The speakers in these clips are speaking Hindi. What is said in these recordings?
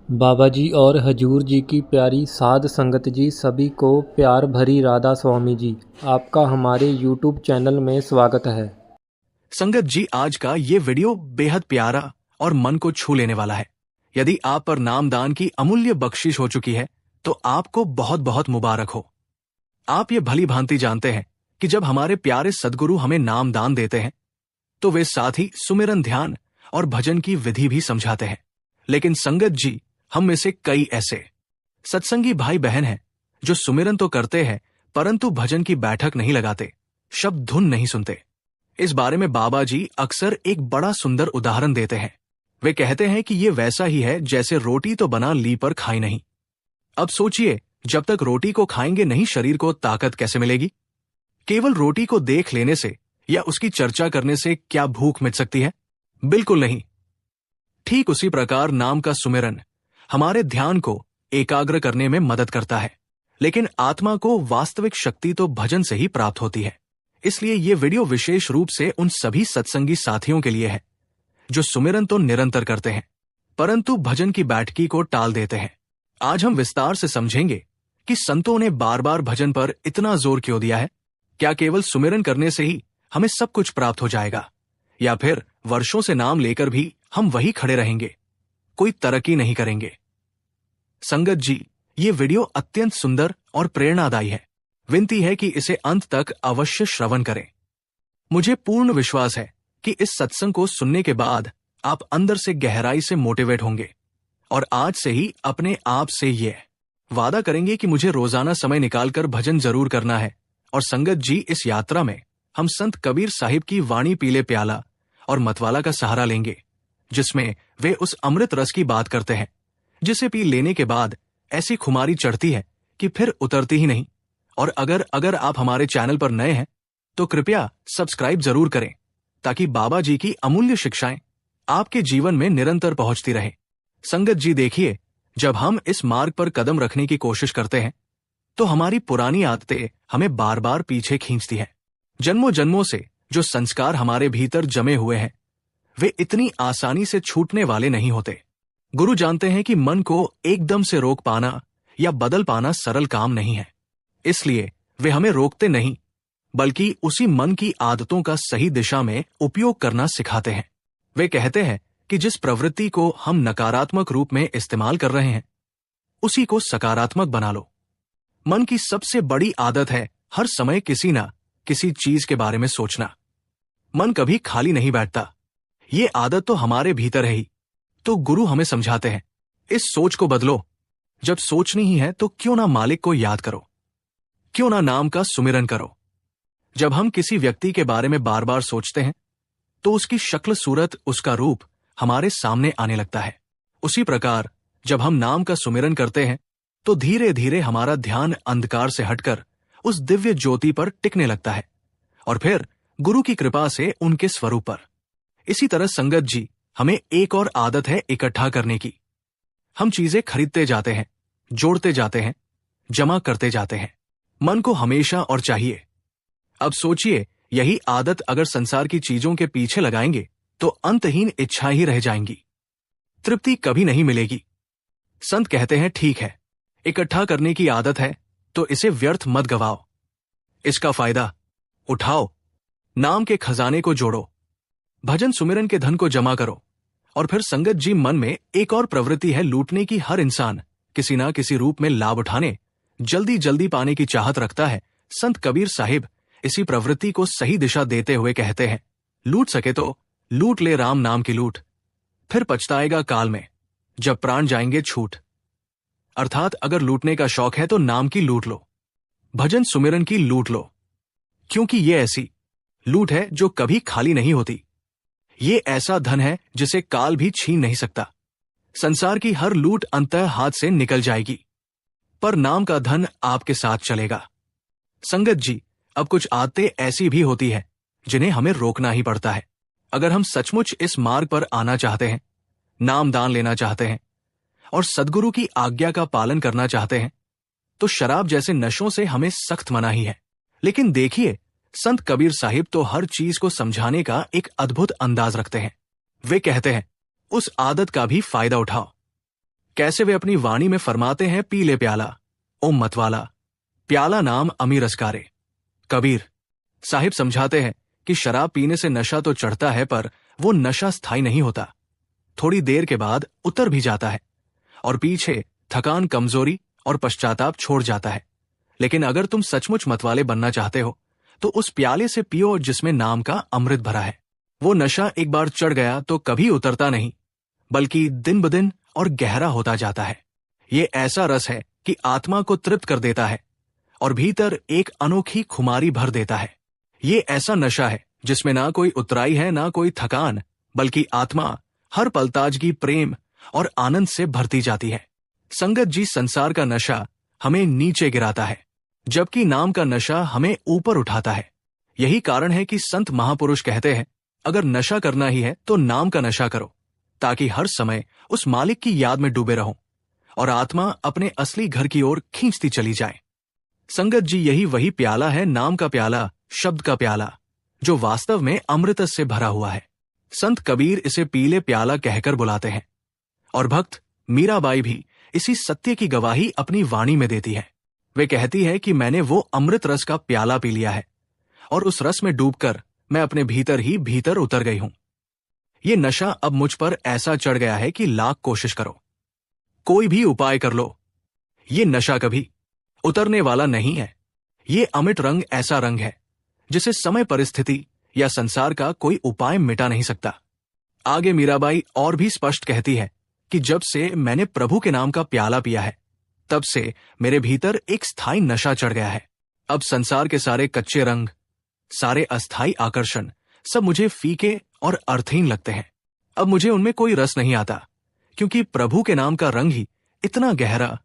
बाबा जी और हजूर जी की प्यारी साध संगत जी, सभी को प्यार भरी राधा स्वामी जी, आपका हमारे यूट्यूब चैनल में स्वागत है। संगत जी, आज का ये वीडियो बेहद प्यारा और मन को छू लेने वाला है। यदि आप पर नामदान की अमूल्य बख्शिश हो चुकी है तो आपको बहुत बहुत मुबारक हो। आप ये भली भांति जानते हैं कि जब हमारे प्यारे सदगुरु हमें नामदान देते हैं तो वे साथ ही सुमिरन, ध्यान और भजन की विधि भी समझाते हैं। लेकिन संगत जी, हम में से कई ऐसे सत्संगी भाई बहन हैं जो सुमिरन तो करते हैं परंतु भजन की बैठक नहीं लगाते, शब्द धुन नहीं सुनते। इस बारे में बाबा जी अक्सर एक बड़ा सुंदर उदाहरण देते हैं। वे कहते हैं कि ये वैसा ही है जैसे रोटी तो बना ली पर खाई नहीं। अब सोचिए, जब तक रोटी को खाएंगे नहीं, शरीर को ताकत कैसे मिलेगी? केवल रोटी को देख लेने से या उसकी चर्चा करने से क्या भूख मिट सकती है? बिल्कुल नहीं। ठीक उसी प्रकार नाम का सुमिरन हमारे ध्यान को एकाग्र करने में मदद करता है, लेकिन आत्मा को वास्तविक शक्ति तो भजन से ही प्राप्त होती है। इसलिए ये वीडियो विशेष रूप से उन सभी सत्संगी साथियों के लिए है जो सुमिरन तो निरंतर करते हैं परंतु भजन की बैठकी को टाल देते हैं। आज हम विस्तार से समझेंगे कि संतों ने बार बार भजन पर इतना जोर क्यों दिया है। क्या केवल सुमिरन करने से ही हमें सब कुछ प्राप्त हो जाएगा, या फिर वर्षों से नाम लेकर भी हम वही खड़े रहेंगे, कोई तरक्की नहीं करेंगे? संगत जी, ये वीडियो अत्यंत सुंदर और प्रेरणादायी है। विनती है कि इसे अंत तक अवश्य श्रवण करें। मुझे पूर्ण विश्वास है कि इस सत्संग को सुनने के बाद आप अंदर से गहराई से मोटिवेट होंगे और आज से ही अपने आप से ये वादा करेंगे कि मुझे रोजाना समय निकालकर भजन जरूर करना है। और संगत जी, इस यात्रा में हम संत कबीर साहिब की वाणी पीले प्याला और मतवाला का सहारा लेंगे, जिसमें वे उस अमृत रस की बात करते हैं जिसे पी लेने के बाद ऐसी खुमारी चढ़ती है कि फिर उतरती ही नहीं। और अगर आप हमारे चैनल पर नए हैं तो कृपया सब्सक्राइब जरूर करें, ताकि बाबा जी की अमूल्य शिक्षाएं आपके जीवन में निरंतर पहुंचती रहे। संगत जी देखिए, जब हम इस मार्ग पर कदम रखने की कोशिश करते हैं तो हमारी पुरानी आदतें हमें बार बार पीछे खींचती हैं। जन्मों जन्मों से जो संस्कार हमारे भीतर जमे हुए हैं वे इतनी आसानी से छूटने वाले नहीं होते। गुरु जानते हैं कि मन को एकदम से रोक पाना या बदल पाना सरल काम नहीं है। इसलिए वे हमें रोकते नहीं, बल्कि उसी मन की आदतों का सही दिशा में उपयोग करना सिखाते हैं। वे कहते हैं कि जिस प्रवृत्ति को हम नकारात्मक रूप में इस्तेमाल कर रहे हैं उसी को सकारात्मक बना लो। मन की सबसे बड़ी आदत है हर समय किसी ना किसी चीज के बारे में सोचना। मन कभी खाली नहीं बैठता, ये आदत तो हमारे भीतर है ही। तो गुरु हमें समझाते हैं, इस सोच को बदलो। जब सोचनी ही है तो क्यों ना मालिक को याद करो, क्यों ना नाम का सुमिरन करो। जब हम किसी व्यक्ति के बारे में बार बार सोचते हैं तो उसकी शक्ल सूरत, उसका रूप हमारे सामने आने लगता है। उसी प्रकार जब हम नाम का सुमिरन करते हैं तो धीरे धीरे हमारा ध्यान अंधकार से हटकर उस दिव्य ज्योति पर टिकने लगता है और फिर गुरु की कृपा से उनके स्वरूप पर। इसी तरह संगत जी, हमें एक और आदत है इकट्ठा करने की। हम चीजें खरीदते जाते हैं, जोड़ते जाते हैं, जमा करते जाते हैं। मन को हमेशा और चाहिए। अब सोचिए, यही आदत अगर संसार की चीजों के पीछे लगाएंगे तो अंतहीन इच्छा ही रह जाएंगी, तृप्ति कभी नहीं मिलेगी। संत कहते हैं, ठीक है, इकट्ठा करने की आदत है तो इसे व्यर्थ मत गवाओ। इसका फायदा उठाओ, नाम के खजाने को जोड़ो, भजन सुमिरन के धन को जमा करो। और फिर संगत जी, मन में एक और प्रवृत्ति है लूटने की। हर इंसान किसी ना किसी रूप में लाभ उठाने, जल्दी जल्दी पाने की चाहत रखता है। संत कबीर साहिब इसी प्रवृत्ति को सही दिशा देते हुए कहते हैं, लूट सके तो लूट ले राम नाम की लूट, फिर पछताएगा काल में जब प्राण जाएंगे छूट। अर्थात अगर लूटने का शौक है तो नाम की लूट लो, भजन सुमिरन की लूट लो, क्योंकि ये ऐसी लूट है जो कभी खाली नहीं होती। ये ऐसा धन है जिसे काल भी छीन नहीं सकता। संसार की हर लूट अंततः हाथ से निकल जाएगी, पर नाम का धन आपके साथ चलेगा। संगत जी, अब कुछ आदतें ऐसी भी होती है जिन्हें हमें रोकना ही पड़ता है। अगर हम सचमुच इस मार्ग पर आना चाहते हैं, नाम दान लेना चाहते हैं और सद्गुरु की आज्ञा का पालन करना चाहते हैं, तो शराब जैसे नशों से हमें सख्त मनाही है। लेकिन देखिए, संत कबीर साहिब तो हर चीज को समझाने का एक अद्भुत अंदाज रखते हैं। वे कहते हैं, उस आदत का भी फायदा उठाओ। कैसे वे अपनी वाणी में फरमाते हैं, पीले प्याला ओ मतवाला, प्याला नाम अमीर असकारे। कबीर साहिब समझाते हैं कि शराब पीने से नशा तो चढ़ता है, पर वो नशा स्थायी नहीं होता, थोड़ी देर के बाद उतर भी जाता है और पीछे थकान, कमजोरी और पश्चाताप छोड़ जाता है। लेकिन अगर तुम सचमुच मतवाले बनना चाहते हो तो उस प्याले से पियो जिसमें नाम का अमृत भरा है। वो नशा एक बार चढ़ गया तो कभी उतरता नहीं, बल्कि दिन ब दिन और गहरा होता जाता है। ये ऐसा रस है कि आत्मा को तृप्त कर देता है और भीतर एक अनोखी खुमारी भर देता है। ये ऐसा नशा है जिसमें ना कोई उतराई है, ना कोई थकान, बल्कि आत्मा हर पल ताजगी, प्रेम और आनंद से भरती जाती है। संगत जी, संसार का नशा हमें नीचे गिराता है, जबकि नाम का नशा हमें ऊपर उठाता है। यही कारण है कि संत महापुरुष कहते हैं, अगर नशा करना ही है तो नाम का नशा करो, ताकि हर समय उस मालिक की याद में डूबे रहो और आत्मा अपने असली घर की ओर खींचती चली जाए। संगत जी, यही वही प्याला है, नाम का प्याला, शब्द का प्याला, जो वास्तव में अमृत से भरा हुआ है। संत कबीर इसे पीले प्याला कहकर बुलाते हैं और भक्त मीराबाई भी इसी सत्य की गवाही अपनी वाणी में देती है। वे कहती है कि मैंने वो अमृत रस का प्याला पी लिया है और उस रस में डूबकर मैं अपने भीतर ही भीतर उतर गई हूं। ये नशा अब मुझ पर ऐसा चढ़ गया है कि लाख कोशिश करो, कोई भी उपाय कर लो, ये नशा कभी उतरने वाला नहीं है। ये अमिट रंग ऐसा रंग है जिसे समय, परिस्थिति या संसार का कोई उपाय मिटा नहीं सकता। आगे मीराबाई और भी स्पष्ट कहती है कि जब से मैंने प्रभु के नाम का प्याला पिया है, तब से मेरे भीतर एक स्थायी नशा चढ़ गया है। अब संसार के सारे कच्चे रंग, सारे अस्थायी आकर्षण सब मुझे फीके और अर्थहीन लगते हैं। अब मुझे उनमें कोई रस नहीं आता, क्योंकि प्रभु के नाम का रंग ही इतना गहरा,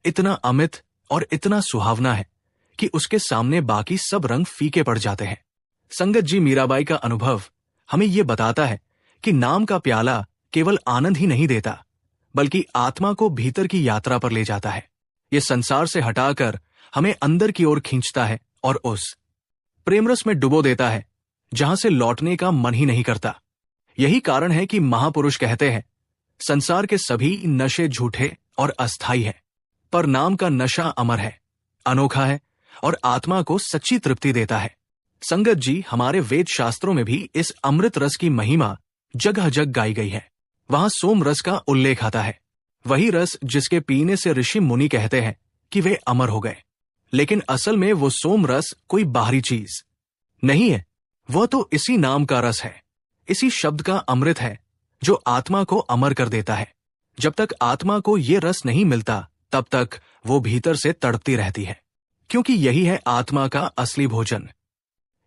इतना अमित और इतना सुहावना है कि उसके सामने बाकी सब रंग फीके पड़ जाते हैं। संगत जी, मीराबाई का अनुभव हमें यह बताता है कि नाम का प्याला केवल आनंद ही नहीं देता, बल्कि आत्मा को भीतर की यात्रा पर ले जाता है। ये संसार से हटाकर हमें अंदर की ओर खींचता है और उस प्रेमरस में डुबो देता है जहां से लौटने का मन ही नहीं करता। यही कारण है कि महापुरुष कहते हैं, संसार के सभी नशे झूठे और अस्थायी है, पर नाम का नशा अमर है, अनोखा है और आत्मा को सच्ची तृप्ति देता है। संगत जी, हमारे वेद शास्त्रों में भी इस अमृत रस की महिमा जगह जग गाई गई है। वहां सोम रस का उल्लेख आता है, वही रस जिसके पीने से ऋषि मुनि कहते हैं कि वे अमर हो गए। लेकिन असल में वो सोम रस कोई बाहरी चीज नहीं है, वह तो इसी नाम का रस है, इसी शब्द का अमृत है जो आत्मा को अमर कर देता है। जब तक आत्मा को ये रस नहीं मिलता, तब तक वो भीतर से तड़पती रहती है, क्योंकि यही है आत्मा का असली भोजन,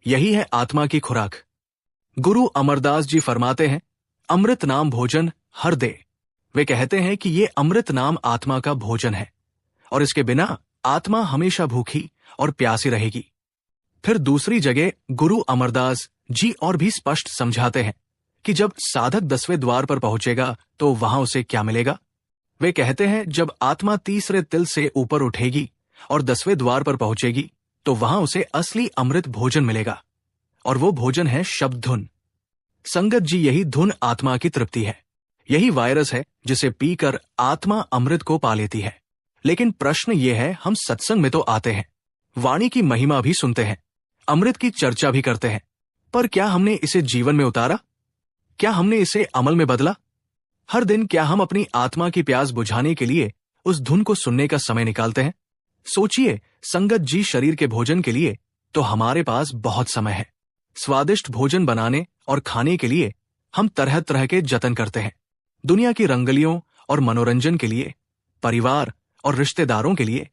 यही है आत्मा की खुराक। गुरु अमरदास जी फरमाते हैं, अमृत नाम भोजन हर दे। वे कहते हैं कि ये अमृत नाम आत्मा का भोजन है और इसके बिना आत्मा हमेशा भूखी और प्यासी रहेगी। फिर दूसरी जगह गुरु अमरदास जी और भी स्पष्ट समझाते हैं कि जब साधक 10वें द्वार पर पहुंचेगा तो वहां उसे क्या मिलेगा। वे कहते हैं, जब आत्मा तीसरे तिल से ऊपर उठेगी और 10वें द्वार पर पहुंचेगी तो वहां उसे असली अमृत भोजन मिलेगा, और वो भोजन है शब्द धुन। संगत जी, यही धुन आत्मा की तृप्ति है, यही वायरस है जिसे पीकर आत्मा अमृत को पा लेती है। लेकिन प्रश्न ये है, हम सत्संग में तो आते हैं, वाणी की महिमा भी सुनते हैं, अमृत की चर्चा भी करते हैं, पर क्या हमने इसे जीवन में उतारा? क्या हमने इसे अमल में बदला? हर दिन क्या हम अपनी आत्मा की प्यास बुझाने के लिए उस धुन को सुनने का समय निकालते हैं? सोचिए संगत जी, शरीर के भोजन के लिए तो हमारे पास बहुत समय है। स्वादिष्ट भोजन बनाने और खाने के लिए हम तरह तरह के जतन करते हैं। दुनिया की रंगलियों और मनोरंजन के लिए, परिवार और रिश्तेदारों के लिए,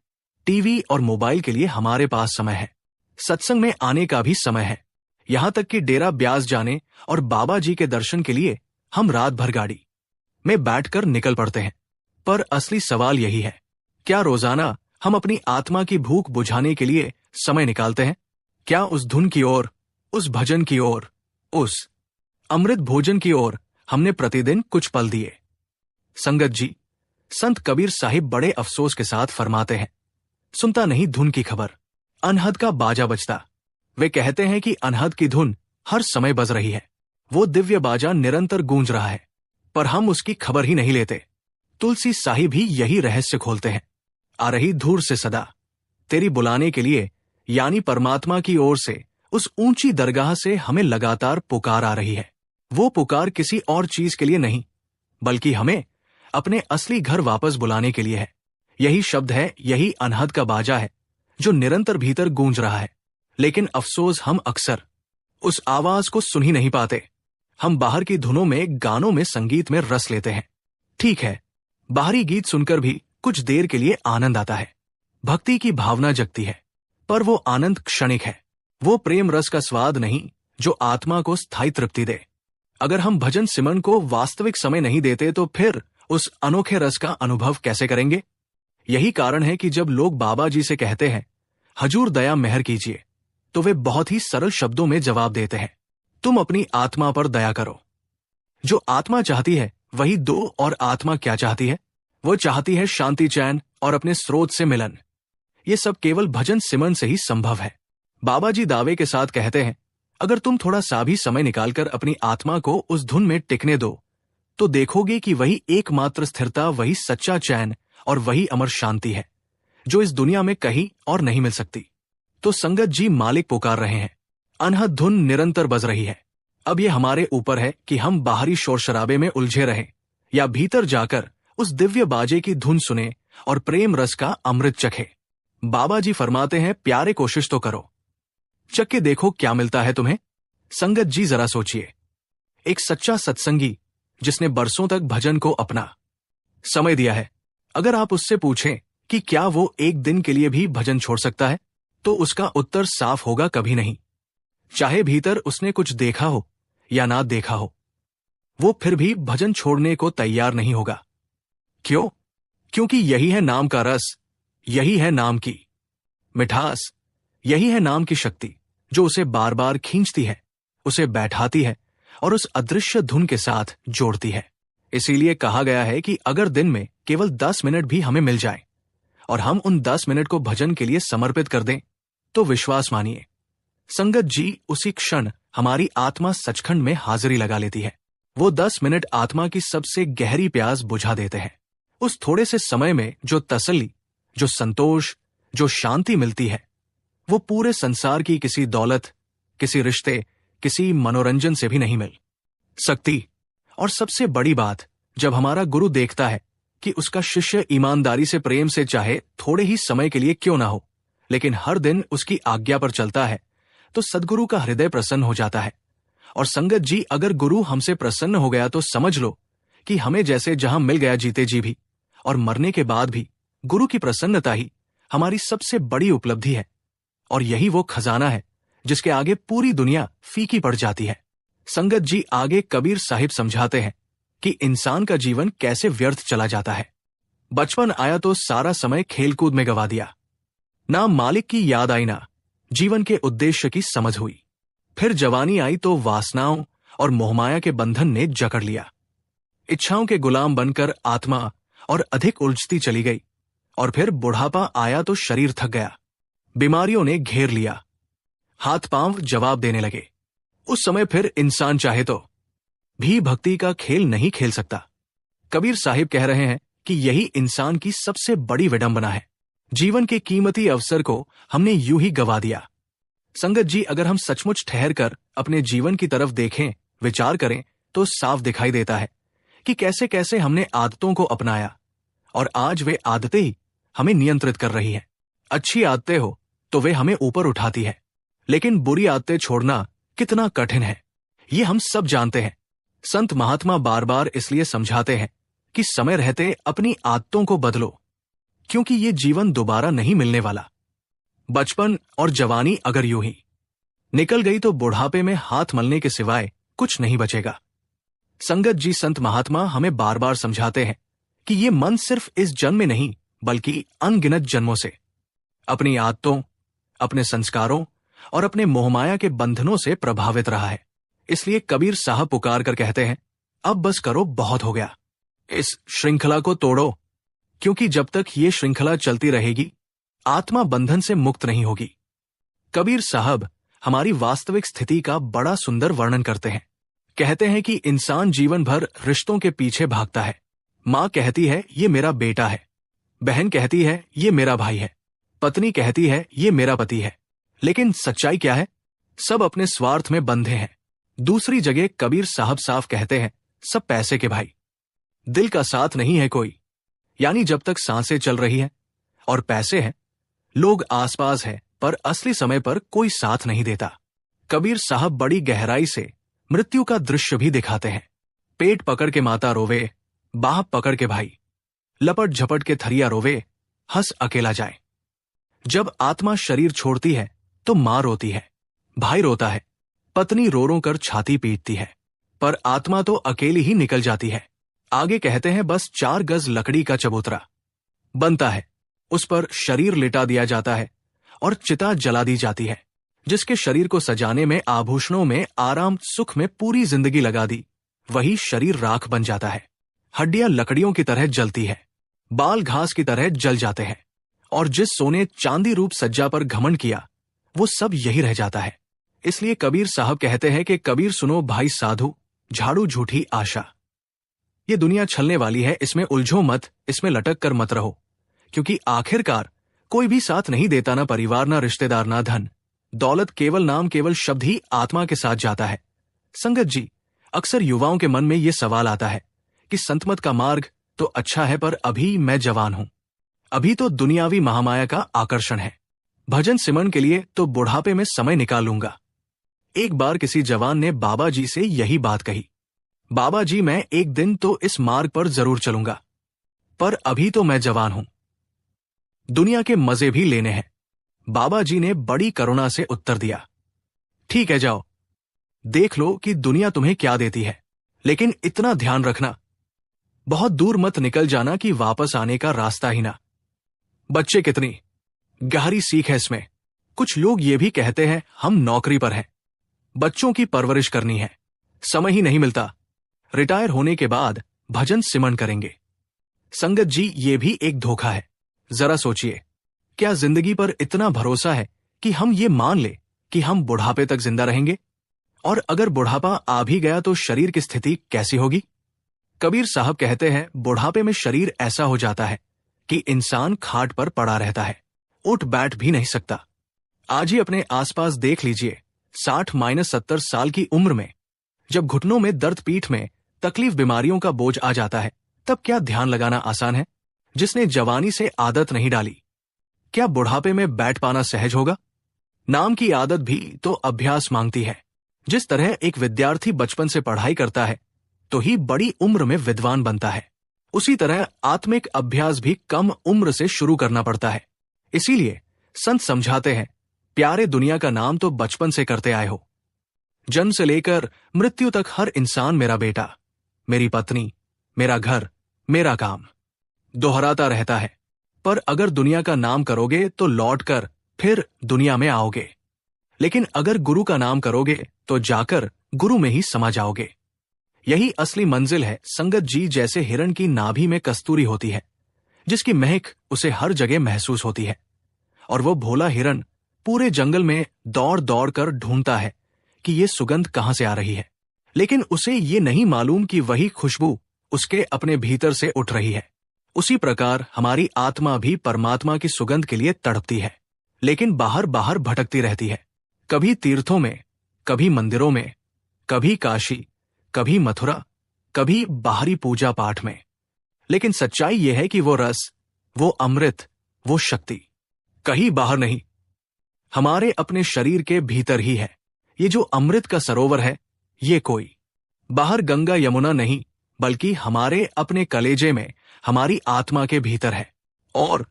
टीवी और मोबाइल के लिए हमारे पास समय है। सत्संग में आने का भी समय है, यहां तक कि डेरा ब्यास जाने और बाबा जी के दर्शन के लिए हम रात भर गाड़ी में बैठकर निकल पड़ते हैं। पर असली सवाल यही है, क्या रोजाना हम अपनी आत्मा की भूख बुझाने के लिए समय निकालते हैं? क्या उस धुन की ओर, उस भजन की ओर, उस अमृत भोजन की ओर हमने प्रतिदिन कुछ पल दिए? संगत जी, संत कबीर साहिब बड़े अफसोस के साथ फरमाते हैं, सुनता नहीं धुन की खबर, अनहद का बाजा बजता। वे कहते हैं कि अनहद की धुन हर समय बज रही है, वो दिव्य बाजा निरंतर गूंज रहा है, पर हम उसकी खबर ही नहीं लेते। तुलसी साहिब ही यही रहस्य खोलते हैं। आ रही धूर से सदा तेरी बुलाने के लिए, यानी परमात्मा की ओर से उस ऊंची दरगाह से हमें लगातार पुकार आ रही है। वो पुकार किसी और चीज के लिए नहीं, बल्कि हमें अपने असली घर वापस बुलाने के लिए है। यही शब्द है, यही अनहद का बाजा है जो निरंतर भीतर गूंज रहा है। लेकिन अफसोस, हम अक्सर उस आवाज को सुन ही नहीं पाते। हम बाहर की धुनों में, गानों में, संगीत में रस लेते हैं। ठीक है, बाहरी गीत सुनकर भी कुछ देर के लिए आनंद आता है, भक्ति की भावना जगती है, पर वो आनंद क्षणिक है। वो प्रेम रस का स्वाद नहीं जो आत्मा को स्थायी तृप्ति दे। अगर हम भजन सिमरन को वास्तविक समय नहीं देते तो फिर उस अनोखे रस का अनुभव कैसे करेंगे? यही कारण है कि जब लोग बाबा जी से कहते हैं हजूर दया मेहर कीजिए, तो वे बहुत ही सरल शब्दों में जवाब देते हैं, तुम अपनी आत्मा पर दया करो। जो आत्मा चाहती है वही दो, और आत्मा क्या चाहती है? वो चाहती है शांति, चैन और अपने स्रोत से मिलन। ये सब केवल भजन सिमरन से ही संभव है। बाबा जी दावे के साथ कहते हैं, अगर तुम थोड़ा सा भी समय निकालकर अपनी आत्मा को उस धुन में टिकने दो, तो देखोगे कि वही एकमात्र स्थिरता, वही सच्चा चैन और वही अमर शांति है जो इस दुनिया में कहीं और नहीं मिल सकती। तो संगत जी, मालिक पुकार रहे हैं, अनहद धुन निरंतर बज रही है। अब ये हमारे ऊपर है कि हम बाहरी शोर शराबे में उलझे रहें या भीतर जाकर उस दिव्य बाजे की धुन सुने और प्रेम रस का अमृत चखे। बाबा जी फरमाते हैं, प्यारे कोशिश तो करो, चख के देखो क्या मिलता है तुम्हें। संगत जी जरा सोचिए, एक सच्चा सत्संगी जिसने बरसों तक भजन को अपना समय दिया है, अगर आप उससे पूछें कि क्या वो एक दिन के लिए भी भजन छोड़ सकता है, तो उसका उत्तर साफ होगा, कभी नहीं। चाहे भीतर उसने कुछ देखा हो या ना देखा हो, वो फिर भी भजन छोड़ने को तैयार नहीं होगा। क्यों? क्योंकि यही है नाम का रस, यही है नाम की मिठास, यही है नाम की शक्ति जो उसे बार बार खींचती है, उसे बैठाती है और उस अदृश्य धुन के साथ जोड़ती है। इसीलिए कहा गया है कि अगर दिन में केवल 10 मिनट भी हमें मिल जाए और हम उन 10 मिनट को भजन के लिए समर्पित कर दें, तो विश्वास मानिए, संगत जी, उसी क्षण हमारी आत्मा सचखंड में हाजिरी लगा लेती है। वो 10 मिनट आत्मा की सबसे गहरी प्यास बुझा देते हैं। उस थोड़े से समय में जो तसल्ली, जो संतोष, जो शांति मिलती है, वो पूरे संसार की किसी दौलत, किसी रिश्ते, किसी मनोरंजन से भी नहीं मिल सकती। और सबसे बड़ी बात, जब हमारा गुरु देखता है कि उसका शिष्य ईमानदारी से, प्रेम से, चाहे थोड़े ही समय के लिए क्यों ना हो, लेकिन हर दिन उसकी आज्ञा पर चलता है, तो सद्गुरु का हृदय प्रसन्न हो जाता है। और संगत जी, अगर गुरु हमसे प्रसन्न हो गया तो समझ लो कि हमें जैसे जहां मिल गया जीते जी भी और मरने के बाद भी गुरु की प्रसन्नता ही हमारी सबसे बड़ी उपलब्धि है। और यही वो खजाना है जिसके आगे पूरी दुनिया फीकी पड़ जाती है। संगत जी, आगे कबीर साहिब समझाते हैं कि इंसान का जीवन कैसे व्यर्थ चला जाता है। बचपन आया तो सारा समय खेलकूद में गवा दिया, ना मालिक की याद आई, ना जीवन के उद्देश्य की समझ हुई। फिर जवानी आई तो वासनाओं और मोहमाया के बंधन ने जकड़ लिया। इच्छाओं के गुलाम बनकर आत्मा और अधिक उलझती चली गई। और फिर बुढ़ापा आया तो शरीर थक गया, बीमारियों ने घेर लिया, हाथ पांव जवाब देने लगे। उस समय फिर इंसान चाहे तो भी भक्ति का खेल नहीं खेल सकता। कबीर साहिब कह रहे हैं कि यही इंसान की सबसे बड़ी विडंबना है। जीवन के कीमती अवसर को हमने यूं ही गवा दिया। संगत जी, अगर हम सचमुच ठहर कर अपने जीवन की तरफ देखें, विचार करें, तो साफ दिखाई देता है कि कैसे कैसे हमने आदतों को अपनाया और आज वे आदतें ही हमें नियंत्रित कर रही हैं। अच्छी आदतें हो तो वे हमें ऊपर उठाती है, लेकिन बुरी आदतें छोड़ना कितना कठिन है, ये हम सब जानते हैं। संत महात्मा बार बार इसलिए समझाते हैं कि समय रहते अपनी आदतों को बदलो, क्योंकि ये जीवन दोबारा नहीं मिलने वाला। बचपन और जवानी अगर यूं ही निकल गई तो बुढ़ापे में हाथ मलने के सिवाय कुछ नहीं बचेगा। संगत जी, संत महात्मा हमें बार बार समझाते हैं कि ये मन सिर्फ इस जन्म में नहीं, बल्कि अनगिनत जन्मों से अपनी आदतों, अपने संस्कारों और अपने मोहमाया के बंधनों से प्रभावित रहा है। इसलिए कबीर साहब पुकार कर कहते हैं, अब बस करो, बहुत हो गया, इस श्रृंखला को तोड़ो, क्योंकि जब तक ये श्रृंखला चलती रहेगी आत्मा बंधन से मुक्त नहीं होगी। कबीर साहब हमारी वास्तविक स्थिति का बड़ा सुंदर वर्णन करते हैं। कहते हैं कि इंसान जीवन भर रिश्तों के पीछे भागता है, माँ कहती है ये मेरा बेटा है, बहन कहती है ये मेरा भाई है, पत्नी कहती है ये मेरा पति है। लेकिन सच्चाई क्या है? सब अपने स्वार्थ में बंधे हैं। दूसरी जगह कबीर साहब साफ कहते हैं सब पैसे के भाई, दिल का साथ नहीं है कोई। यानी जब तक सांसें चल रही हैं और पैसे हैं, लोग आसपास हैं, पर असली समय पर कोई साथ नहीं देता। कबीर साहब बड़ी गहराई से मृत्यु का दृश्य भी दिखाते हैं। पेट पकड़ के माता रोवे, बाह पकड़ के भाई, लपट झपट के थरिया रोवे, हंस अकेला जाए। जब आत्मा शरीर छोड़ती है तो मां रोती है, भाई रोता है, पत्नी रो रो कर छाती पीटती है, पर आत्मा तो अकेली ही निकल जाती है। आगे कहते हैं बस 4 गज लकड़ी का चबूतरा बनता है, उस पर शरीर लिटा दिया जाता है और चिता जला दी जाती है। जिसके शरीर को सजाने में, आभूषणों में, आराम सुख में पूरी जिंदगी लगा दी, वही शरीर राख बन जाता है। हड्डियां लकड़ियों की तरह जलती है, बाल घास की तरह जल जाते हैं, और जिस सोने चांदी रूप सज्जा पर घमंड किया वो सब यही रह जाता है। इसलिए कबीर साहब कहते हैं कि कबीर सुनो भाई साधु, झाड़ू झूठी आशा। ये दुनिया छलने वाली है, इसमें उलझो मत, इसमें लटक कर मत रहो, क्योंकि आखिरकार कोई भी साथ नहीं देता, ना परिवार, ना रिश्तेदार, ना धन दौलत, केवल नाम, केवल शब्द ही आत्मा के साथ जाता है। संगत जी, अक्सर युवाओं के मन में ये सवाल आता है कि संतमत का मार्ग तो अच्छा है, पर अभी मैं जवान हूं, अभी तो दुनियावी महामाया का आकर्षण है, भजन सिमरन के लिए तो बुढ़ापे में समय निकाल लूंगा। एक बार किसी जवान ने बाबा जी से यही बात कही, बाबा जी मैं एक दिन तो इस मार्ग पर जरूर चलूंगा, पर अभी तो मैं जवान हूं, दुनिया के मजे भी लेने हैं। बाबा जी ने बड़ी करुणा से उत्तर दिया, ठीक है जाओ, देख लो कि दुनिया तुम्हें क्या देती है, लेकिन इतना ध्यान रखना बहुत दूर मत निकल जाना कि वापस आने का रास्ता ही ना। बच्चे कितनी गहरी सीख है इसमें। कुछ लोग ये भी कहते हैं हम नौकरी पर हैं, बच्चों की परवरिश करनी है, समय ही नहीं मिलता, रिटायर होने के बाद भजन सिमरन करेंगे। संगत जी, ये भी एक धोखा है। जरा सोचिए, क्या जिंदगी पर इतना भरोसा है कि हम ये मान ले कि हम बुढ़ापे तक जिंदा रहेंगे? और अगर बुढ़ापा आ भी गया तो शरीर की स्थिति कैसी होगी? कबीर साहब कहते हैं बुढ़ापे में शरीर ऐसा हो जाता है कि इंसान खाट पर पड़ा रहता है, उठ बैठ भी नहीं सकता। आज ही अपने आसपास देख लीजिए, 60-70 साल की उम्र में जब घुटनों में दर्द, पीठ में तकलीफ, बीमारियों का बोझ आ जाता है, तब क्या ध्यान लगाना आसान है? जिसने जवानी से आदत नहीं डाली, क्या बुढ़ापे में बैठ पाना सहज होगा? नाम की आदत भी तो अभ्यास मांगती है। जिस तरह एक विद्यार्थी बचपन से पढ़ाई करता है तो ही बड़ी उम्र में विद्वान बनता है, उसी तरह आत्मिक अभ्यास भी कम उम्र से शुरू करना पड़ता है। इसीलिए संत समझाते हैं, प्यारे दुनिया का नाम तो बचपन से करते आए हो, जन्म से लेकर मृत्यु तक हर इंसान मेरा बेटा, मेरी पत्नी, मेरा घर, मेरा काम दोहराता रहता है। पर अगर दुनिया का नाम करोगे तो लौटकर फिर दुनिया में आओगे, लेकिन अगर गुरु का नाम करोगे तो जाकर गुरु में ही समा जाओगे। यही असली मंजिल है। संगत जी, जैसे हिरण की नाभि में कस्तूरी होती है, जिसकी महक उसे हर जगह महसूस होती है, और वो भोला हिरण पूरे जंगल में दौड़ दौड़ कर ढूंढता है कि ये सुगंध कहां से आ रही है, लेकिन उसे ये नहीं मालूम कि वही खुशबू उसके अपने भीतर से उठ रही है। उसी प्रकार हमारी आत्मा भी परमात्मा की सुगंध के लिए तड़पती है, लेकिन बाहर बाहर भटकती रहती है, कभी तीर्थों में, कभी मंदिरों में, कभी काशी, कभी मथुरा, कभी बाहरी पूजा पाठ में। लेकिन सच्चाई यह है कि वो रस, वो अमृत, वो शक्ति कहीं बाहर नहीं, हमारे अपने शरीर के भीतर ही है। ये जो अमृत का सरोवर है, ये कोई बाहर गंगा यमुना नहीं, बल्कि हमारे अपने कलेजे में, हमारी आत्मा के भीतर है। और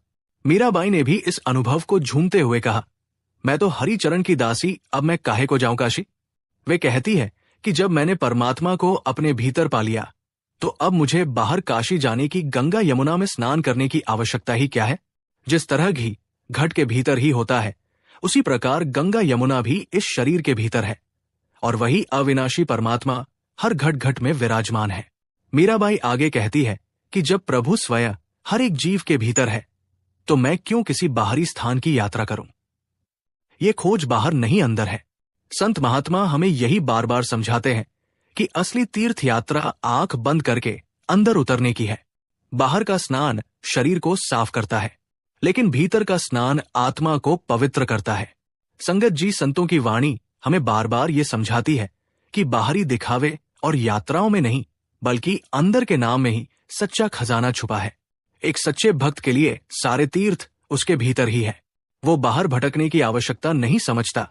मीराबाई ने भी इस अनुभव को झूमते हुए कहा, मैं तो हरि चरण की दासी, अब मैं काहे को जाऊं काशी। वे कहती है कि जब मैंने परमात्मा को अपने भीतर पा लिया, तो अब मुझे बाहर काशी जाने की, गंगा यमुना में स्नान करने की आवश्यकता ही क्या है। जिस तरह घी घट के भीतर ही होता है, उसी प्रकार गंगा यमुना भी इस शरीर के भीतर है, और वही अविनाशी परमात्मा हर घट घट में विराजमान है। मीराबाई आगे कहती है कि जब प्रभु स्वयं हर एक जीव के भीतर है, तो मैं क्यों किसी बाहरी स्थान की यात्रा करूं। ये खोज बाहर नहीं, अंदर है। संत महात्मा हमें यही बार बार समझाते हैं कि असली तीर्थ यात्रा आंख बंद करके अंदर उतरने की है। बाहर का स्नान शरीर को साफ करता है, लेकिन भीतर का स्नान आत्मा को पवित्र करता है। संगत जी, संतों की वाणी हमें बार बार ये समझाती है कि बाहरी दिखावे और यात्राओं में नहीं, बल्कि अंदर के नाम में ही सच्चा खजाना छुपा है। एक सच्चे भक्त के लिए सारे तीर्थ उसके भीतर ही है। वो बाहर भटकने की आवश्यकता नहीं समझता,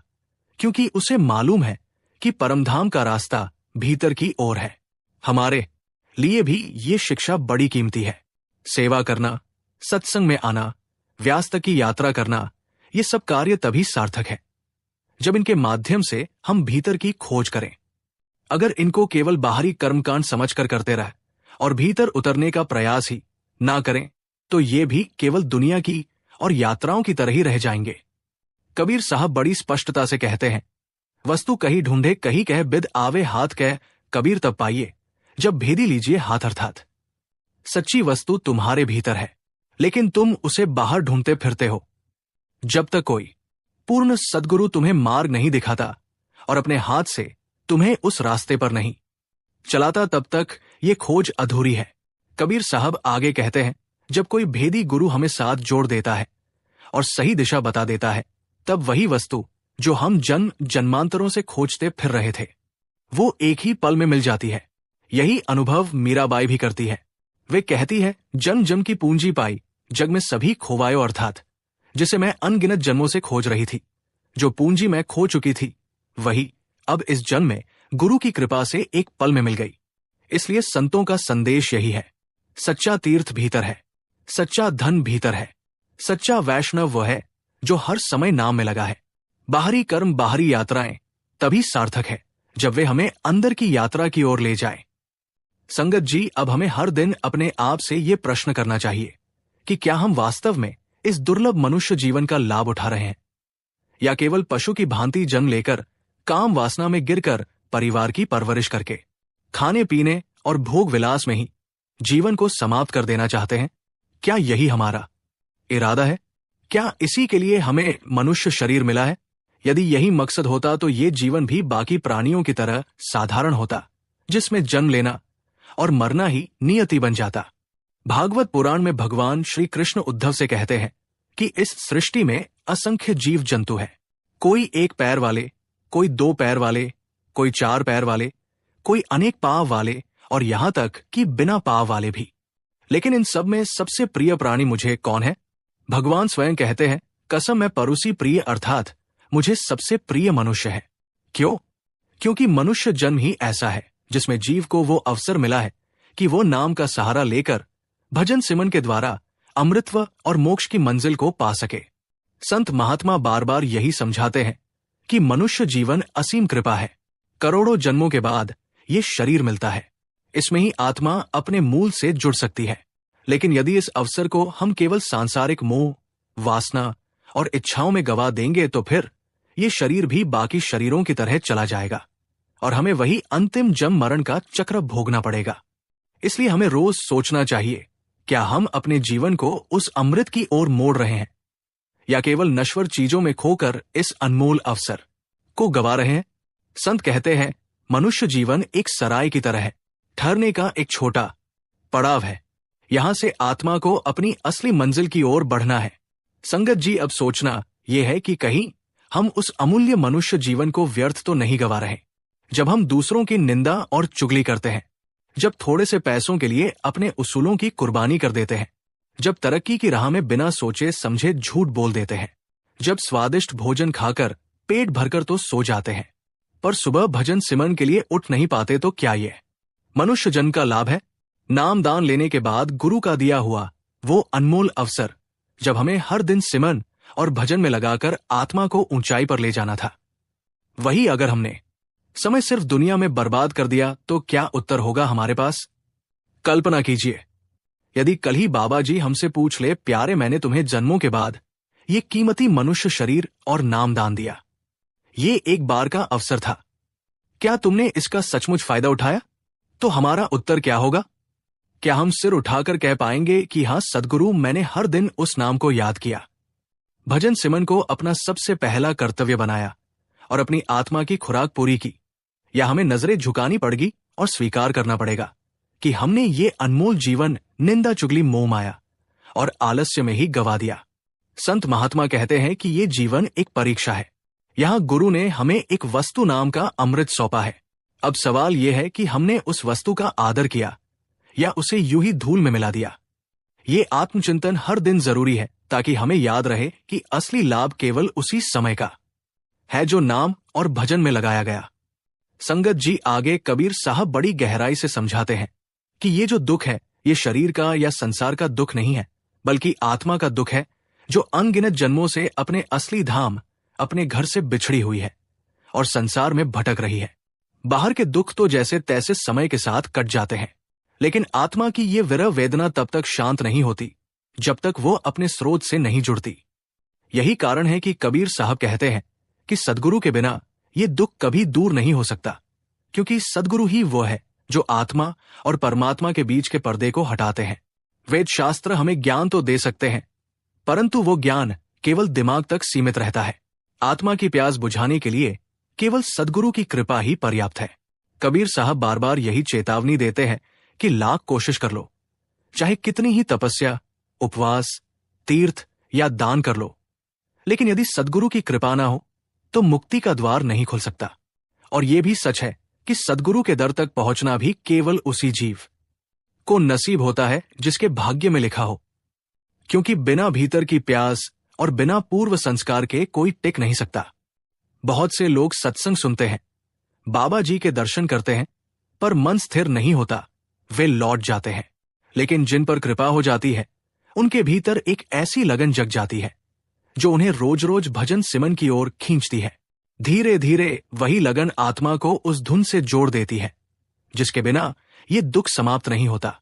क्योंकि उसे मालूम है कि परमधाम का रास्ता भीतर की ओर है। हमारे लिए भी ये शिक्षा बड़ी कीमती है। सेवा करना, सत्संग में आना, व्यास तक की यात्रा करना, ये सब कार्य तभी सार्थक है जब इनके माध्यम से हम भीतर की खोज करें। अगर इनको केवल बाहरी कर्मकांड समझकर करते रहे और भीतर उतरने का प्रयास ही ना करें, तो ये भी केवल दुनिया की और यात्राओं की तरह ही रह जाएंगे। कबीर साहब बड़ी स्पष्टता से कहते हैं, वस्तु कहीं ढूंढे कहीं कह बिद आवे हाथ कह, कबीर तब पाइए जब भेदी लीजिए हाथ। अर्थात सच्ची वस्तु तुम्हारे भीतर है, लेकिन तुम उसे बाहर ढूंढते फिरते हो। जब तक कोई पूर्ण सद्गुरु तुम्हें मार्ग नहीं दिखाता और अपने हाथ से तुम्हें उस रास्ते पर नहीं चलाता, तब तक ये खोज अधूरी है। कबीर साहब आगे कहते हैं, जब कोई भेदी गुरु हमें साथ जोड़ देता है और सही दिशा बता देता है, तब वही वस्तु जो हम जन्म जन्मांतरों से खोजते फिर रहे थे, वो एक ही पल में मिल जाती है। यही अनुभव मीराबाई भी करती है। वे कहती है, जन्म जन्म की पूंजी पाई, जग में सभी खोवायो। अर्थात जिसे मैं अनगिनत जन्मों से खोज रही थी, जो पूंजी मैं खो चुकी थी, वही अब इस जन्म में गुरु की कृपा से एक पल में मिल गई। इसलिए संतों का संदेश यही है, सच्चा तीर्थ भीतर है, सच्चा धन भीतर है, सच्चा वैष्णव वो है जो हर समय नाम में लगा है। बाहरी कर्म, बाहरी यात्राएं तभी सार्थक है जब वे हमें अंदर की यात्रा की ओर ले जाएं। संगत जी, अब हमें हर दिन अपने आप से ये प्रश्न करना चाहिए कि क्या हम वास्तव में इस दुर्लभ मनुष्य जीवन का लाभ उठा रहे हैं, या केवल पशु की भांति जन्म लेकर काम वासना में गिरकर परिवार की परवरिश करके खाने पीने और भोग विलास में ही जीवन को समाप्त कर देना चाहते हैं? क्या यही हमारा इरादा है? क्या इसी के लिए हमें मनुष्य शरीर मिला है? यदि यही मकसद होता तो ये जीवन भी बाकी प्राणियों की तरह साधारण होता, जिसमें जन्म लेना और मरना ही नियति बन जाता। भागवत पुराण में भगवान श्री कृष्ण उद्धव से कहते हैं कि इस सृष्टि में असंख्य जीव जंतु हैं। कोई एक पैर वाले, कोई दो पैर वाले, कोई चार पैर वाले, कोई अनेक पांव वाले और यहां तक कि बिना पांव वाले भी। लेकिन इन सब में सबसे प्रिय प्राणी मुझे कौन है? भगवान स्वयं कहते हैं, कसम मैं परुसी प्रिय, अर्थात मुझे सबसे प्रिय मनुष्य है। क्यों? क्योंकि मनुष्य जन्म ही ऐसा है जिसमें जीव को वो अवसर मिला है कि वो नाम का सहारा लेकर भजन सिमन के द्वारा अमृतत्व और मोक्ष की मंजिल को पा सके। संत महात्मा बार बार यही समझाते हैं कि मनुष्य जीवन असीम कृपा है। करोड़ों जन्मों के बाद ये शरीर मिलता है, इसमें ही आत्मा अपने मूल से जुड़ सकती है। लेकिन यदि इस अवसर को हम केवल सांसारिक मोह, वासना और इच्छाओं में गवा देंगे, तो फिर ये शरीर भी बाकी शरीरों की तरह चला जाएगा और हमें वही अंतिम जन्म मरण का चक्र भोगना पड़ेगा। इसलिए हमें रोज सोचना चाहिए, क्या हम अपने जीवन को उस अमृत की ओर मोड़ रहे हैं, या केवल नश्वर चीजों में खोकर इस अनमोल अवसर को गवा रहे हैं? संत कहते हैं, मनुष्य जीवन एक सराय की तरह है, ठहरने का एक छोटा पड़ाव है। यहां से आत्मा को अपनी असली मंजिल की ओर बढ़ना है। संगत जी, अब सोचना यह है कि कहीं हम उस अमूल्य मनुष्य जीवन को व्यर्थ तो नहीं गवा रहे। जब हम दूसरों की निंदा और चुगली करते हैं, जब थोड़े से पैसों के लिए अपने उसूलों की कुर्बानी कर देते हैं, जब तरक्की की राह में बिना सोचे समझे झूठ बोल देते हैं, जब स्वादिष्ट भोजन खाकर पेट भरकर तो सो जाते हैं, पर सुबह भजन सिमरन के लिए उठ नहीं पाते, तो क्या ये मनुष्य जन्म का लाभ है? नाम दान लेने के बाद गुरु का दिया हुआ वो अनमोल अवसर, जब हमें हर दिन सिमरन और भजन में लगाकर आत्मा को ऊंचाई पर ले जाना था, वही अगर हमने समय सिर्फ दुनिया में बर्बाद कर दिया, तो क्या उत्तर होगा हमारे पास? कल्पना कीजिए, यदि कल ही बाबा जी हमसे पूछ ले, प्यारे मैंने तुम्हें जन्मों के बाद ये कीमती मनुष्य शरीर और नाम दान दिया, ये एक बार का अवसर था, क्या तुमने इसका सचमुच फायदा उठाया? तो हमारा उत्तर क्या होगा? क्या हम सिर उठाकर कह पाएंगे कि हां सद्गुरु, मैंने हर दिन उस नाम को याद किया, भजन सिमरन को अपना सबसे पहला कर्तव्य बनाया और अपनी आत्मा की खुराक पूरी की? या हमें नजरें झुकानी पड़ेगी और स्वीकार करना पड़ेगा कि हमने ये अनमोल जीवन निंदा चुगली मोह माया और आलस्य में ही गवा दिया। संत महात्मा कहते हैं कि ये जीवन एक परीक्षा है। यहाँ गुरु ने हमें एक वस्तु नाम का अमृत सौंपा है। अब सवाल यह है कि हमने उस वस्तु का आदर किया या उसे यूं ही धूल में मिला दिया। ये आत्मचिंतन हर दिन जरूरी है ताकि हमें याद रहे कि असली लाभ केवल उसी समय का है जो नाम और भजन में लगाया गया। संगत जी आगे कबीर साहब बड़ी गहराई से समझाते हैं कि ये जो दुख है ये शरीर का या संसार का दुख नहीं है, बल्कि आत्मा का दुख है जो अनगिनत जन्मों से अपने असली धाम, अपने घर से बिछड़ी हुई है और संसार में भटक रही है। बाहर के दुख तो जैसे तैसे समय के साथ कट जाते हैं, लेकिन आत्मा की ये विरह वेदना तब तक शांत नहीं होती जब तक वो अपने स्रोत से नहीं जुड़ती। यही कारण है कि कबीर साहब कहते हैं कि सद्गुरु के बिना ये दुख कभी दूर नहीं हो सकता, क्योंकि सद्गुरु ही वो है जो आत्मा और परमात्मा के बीच के पर्दे को हटाते हैं। वेद शास्त्र हमें ज्ञान तो दे सकते हैं, परंतु वो ज्ञान केवल दिमाग तक सीमित रहता है। आत्मा की प्यास बुझाने के लिए केवल सद्गुरु की कृपा ही पर्याप्त है। कबीर साहब बार बार यही चेतावनी देते हैं कि लाख कोशिश कर लो, चाहे कितनी ही तपस्या, उपवास, तीर्थ या दान कर लो, लेकिन यदि सद्गुरु की कृपा ना हो तो मुक्ति का द्वार नहीं खुल सकता। और यह भी सच है कि सद्गुरु के दर तक पहुंचना भी केवल उसी जीव को नसीब होता है जिसके भाग्य में लिखा हो, क्योंकि बिना भीतर की प्यास और बिना पूर्व संस्कार के कोई टिक नहीं सकता। बहुत से लोग सत्संग सुनते हैं, बाबा जी के दर्शन करते हैं, पर मन स्थिर नहीं होता, वे लौट जाते हैं। लेकिन जिन पर कृपा हो जाती है उनके भीतर एक ऐसी लगन जग जाती है जो उन्हें रोज रोज भजन सिमन की ओर खींचती है। धीरे धीरे वही लगन आत्मा को उस धुन से जोड़ देती है जिसके बिना ये दुख समाप्त नहीं होता।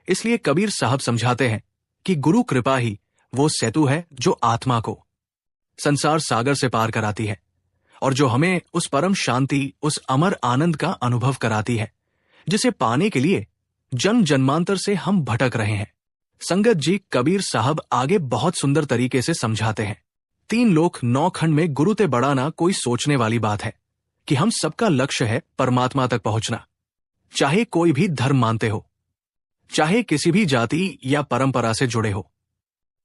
इसलिए कबीर साहब समझाते हैं कि गुरु कृपा ही वो सेतु है जो आत्मा को संसार सागर से पार कराती है और जो हमें उस परम शांति, उस अमर आनंद का अनुभव कराती है जिसे पाने के लिए जन्म जन्मांतर से हम भटक रहे हैं। संगत जी कबीर साहब आगे बहुत सुंदर तरीके से समझाते हैं। 3 लोक 9 खंड में गुरु ते बढ़ाना कोई सोचने वाली बात है कि हम सबका लक्ष्य है परमात्मा तक पहुंचना, चाहे कोई भी धर्म मानते हो, चाहे किसी भी जाति या परंपरा से जुड़े हो।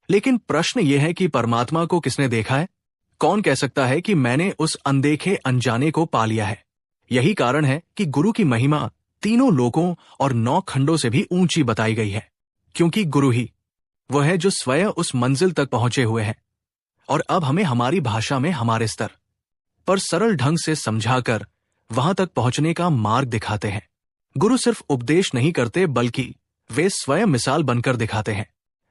लेकिन प्रश्न यह है कि परमात्मा को किसने देखा है? कौन कह सकता है कि मैंने उस अनदेखे अनजाने को पा लिया है? यही कारण है कि गुरु की महिमा तीनों लोकों और 9 खंडों से भी ऊंची बताई गई है, क्योंकि गुरु ही वह है जो स्वयं उस मंजिल तक पहुंचे हुए हैं और अब हमें हमारी भाषा में हमारे स्तर पर सरल ढंग से समझाकर वहां तक पहुंचने का मार्ग दिखाते हैं। गुरु सिर्फ उपदेश नहीं करते, बल्कि वे स्वयं मिसाल बनकर दिखाते हैं।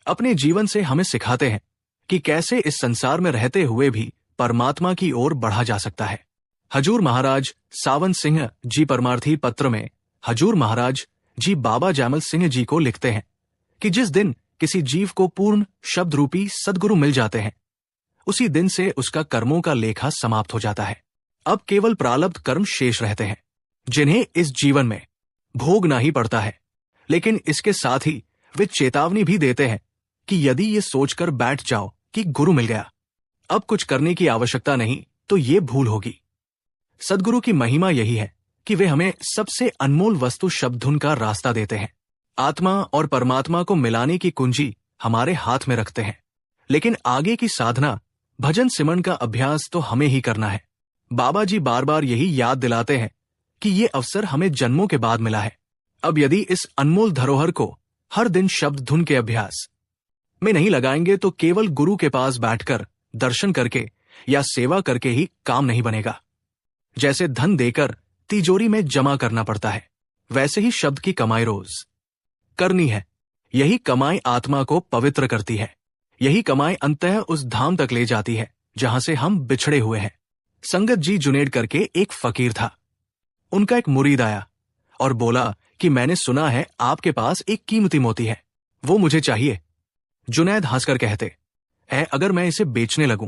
अपने जीवन से हमें सिखाते हैं कि कैसे इस संसार में रहते हुए भी परमात्मा की ओर बढ़ा जा सकता है। हजूर महाराज सावन सिंह जी परमार्थी पत्र में हजूर महाराज जी बाबा जैमल सिंह जी को लिखते हैं कि जिस दिन किसी जीव को पूर्ण शब्द रूपी सद्गुरु मिल जाते हैं, उसी दिन से उसका कर्मों का लेखा समाप्त हो जाता है। अब केवल प्रारब्ध कर्म शेष रहते हैं जिन्हें इस जीवन में भोगना ही पड़ता है। लेकिन इसके साथ ही वे चेतावनी भी देते हैं कि यदि ये सोचकर बैठ जाओ कि गुरु मिल गया, अब कुछ करने की आवश्यकता नहीं, तो ये भूल होगी। सद्गुरु की महिमा यही है कि वे हमें सबसे अनमोल वस्तु शब्द धुन का रास्ता देते हैं। आत्मा और परमात्मा को मिलाने की कुंजी हमारे हाथ में रखते हैं, लेकिन आगे की साधना, भजन सिमरन का अभ्यास तो हमें ही करना है। बाबा जी बार बार यही याद दिलाते हैं कि ये अवसर हमें जन्मों के बाद मिला है। अब यदि इस अनमोल धरोहर को हर दिन शब्द धुन के अभ्यास में नहीं लगाएंगे तो केवल गुरु के पास बैठकर दर्शन करके या सेवा करके ही काम नहीं बनेगा। जैसे धन देकर तिजोरी में जमा करना पड़ता है, वैसे ही शब्द की कमाई रोज करनी है। यही कमाई आत्मा को पवित्र करती है। यही कमाई अंततः उस धाम तक ले जाती है जहां से हम बिछड़े हुए हैं। संगत जी जुनेड करके एक फकीर था। उनका एक मुरीद आया और बोला कि मैंने सुना है आपके पास एक कीमती मोती है, वो मुझे चाहिए। जुनैद हंसकर कहते, अगर मैं इसे बेचने लगूं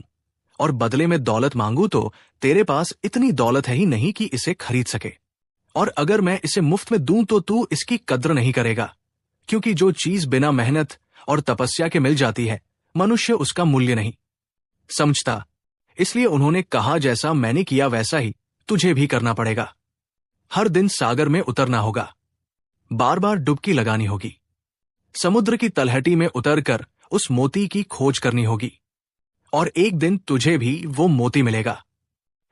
और बदले में दौलत मांगू तो तेरे पास इतनी दौलत है ही नहीं कि इसे खरीद सके, और अगर मैं इसे मुफ्त में दूं तो तू इसकी कद्र नहीं करेगा, क्योंकि जो चीज बिना मेहनत और तपस्या के मिल जाती है, मनुष्य उसका मूल्य नहीं समझता। इसलिए उन्होंने कहा, जैसा मैंने किया वैसा ही तुझे भी करना पड़ेगा। हर दिन सागर में उतरना होगा, बार बार डुबकी लगानी होगी। समुद्र की तलहटी में उतरकर उस मोती की खोज करनी होगी और एक दिन तुझे भी वो मोती मिलेगा।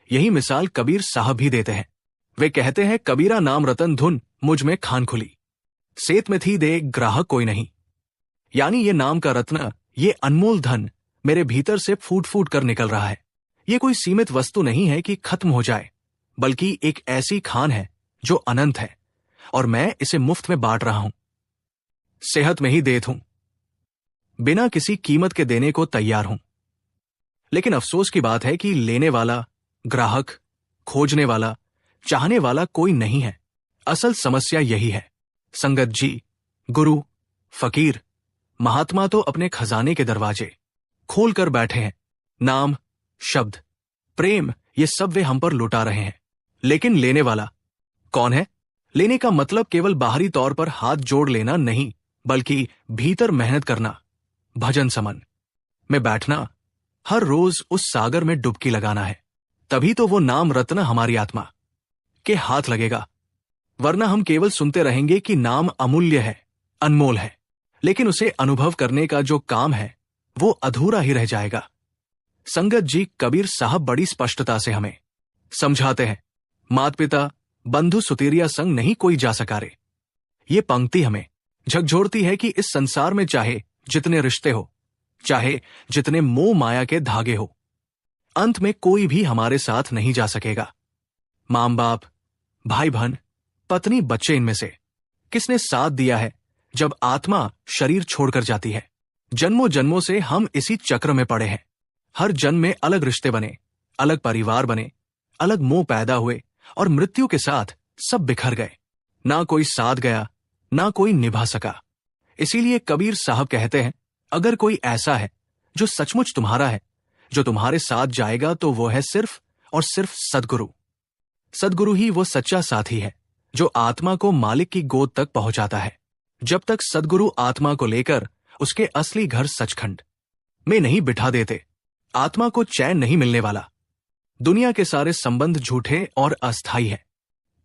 यही मिसाल कबीर साहब भी देते हैं। वे कहते हैं, कबीरा नाम रतन धुन मुझ में खान खुली, सेत में थी दे ग्राहक कोई नहीं। यानी ये नाम का रत्न, ये अनमोल धन मेरे भीतर से फूट फूट कर निकल रहा है। ये कोई सीमित वस्तु नहीं है कि खत्म हो जाए, बल्कि एक ऐसी खान है जो अनंत है और मैं इसे मुफ्त में बांट रहा हूं। सेहत में ही देत हूं, बिना किसी कीमत के देने को तैयार हूं। लेकिन अफसोस की बात है कि लेने वाला, ग्राहक, खोजने वाला, चाहने वाला कोई नहीं है। असल समस्या यही है। संगत जी, गुरु, फकीर, महात्मा तो अपने खजाने के दरवाजे खोल कर बैठे हैं। नाम, शब्द, प्रेम, ये सब वे हम पर लुटा रहे हैं। लेकिन लेने वाला कौन है? लेने का मतलब केवल बाहरी तौर पर हाथ जोड़ लेना नहीं, बल्कि भीतर मेहनत करना, भजन समन में बैठना, हर रोज उस सागर में डुबकी लगाना है। तभी तो वो नाम रत्न हमारी आत्मा के हाथ लगेगा। वरना हम केवल सुनते रहेंगे कि नाम अमूल्य है, अनमोल है, लेकिन उसे अनुभव करने का जो काम है वो अधूरा ही रह जाएगा। संगत जी, कबीर साहब बड़ी स्पष्टता से हमें समझाते हैं, मात पिता, बंधु सुतीरिया संग नहीं कोई जा सका रे। ये पंक्ति हमें झकझोरती है कि इस संसार में चाहे जितने रिश्ते हो, चाहे जितने मोह माया के धागे हो, अंत में कोई भी हमारे साथ नहीं जा सकेगा। मां बाप, भाई बहन, पत्नी, बच्चे, इनमें से किसने साथ दिया है जब आत्मा शरीर छोड़कर जाती है? जन्मों जन्मों से हम इसी चक्र में पड़े हैं। हर जन्म में अलग रिश्ते बने, अलग परिवार बने, अलग मोह पैदा हुए और मृत्यु के साथ सब बिखर गए। ना कोई साथ गया, ना कोई निभा सका। इसीलिए कबीर साहब कहते हैं, अगर कोई ऐसा है जो सचमुच तुम्हारा है, जो तुम्हारे साथ जाएगा, तो वो है सिर्फ और सिर्फ सद्गुरु। सद्गुरु ही वो सच्चा साथी है जो आत्मा को मालिक की गोद तक पहुंचाता है। जब तक सद्गुरु आत्मा को लेकर उसके असली घर सचखंड में नहीं बिठा देते, आत्मा को चैन नहीं मिलने वाला। दुनिया के सारे संबंध झूठे और अस्थायी है,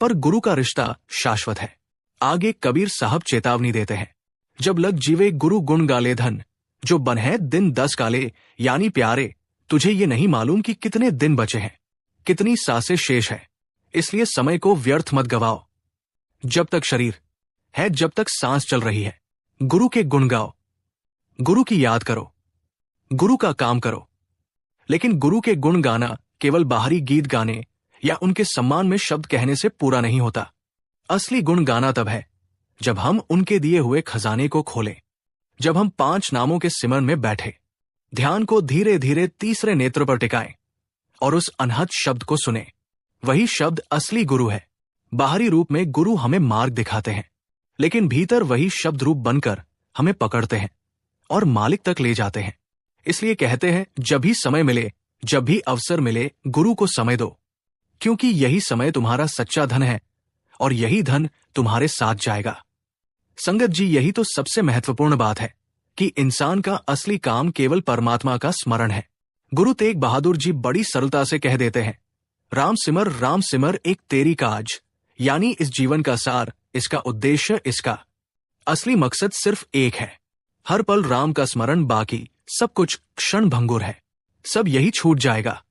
पर गुरु का रिश्ता शाश्वत है। आगे कबीर साहब चेतावनी देते हैं, जब लग जीवे गुरु गुण गाले धन, जो बन है दिन 10 काले। यानी प्यारे, तुझे ये नहीं मालूम कि कितने दिन बचे हैं, कितनी सांसें शेष है, इसलिए समय को व्यर्थ मत गवाओ। जब तक शरीर है, जब तक सांस चल रही है, गुरु के गुण गाओ, गुरु की याद करो, गुरु का काम करो। लेकिन गुरु के गुण गाना केवल बाहरी गीत गाने या उनके सम्मान में शब्द कहने से पूरा नहीं होता। असली गुण गाना तब है जब हम उनके दिए हुए खजाने को खोलें, जब हम 5 नामों के सिमरन में बैठे, ध्यान को धीरे धीरे तीसरे नेत्र पर टिकाएं और उस अनहद शब्द को सुने। वही शब्द असली गुरु है। बाहरी रूप में गुरु हमें मार्ग दिखाते हैं, लेकिन भीतर वही शब्द रूप बनकर हमें पकड़ते हैं और मालिक तक ले जाते हैं। इसलिए कहते हैं, जब भी समय मिले, जब भी अवसर मिले, गुरु को समय दो, क्योंकि यही समय तुम्हारा सच्चा धन है और यही धन तुम्हारे साथ जाएगा। संगत जी, यही तो सबसे महत्वपूर्ण बात है कि इंसान का असली काम केवल परमात्मा का स्मरण है। गुरु तेग बहादुर जी बड़ी सरलता से कह देते हैं, राम सिमर एक तेरी काज। यानी इस जीवन का सार, इसका उद्देश्य, इसका असली मकसद सिर्फ एक है, हर पल राम का स्मरण। बाकी सब कुछ क्षण भंगुर है, सब यही छूट जाएगा।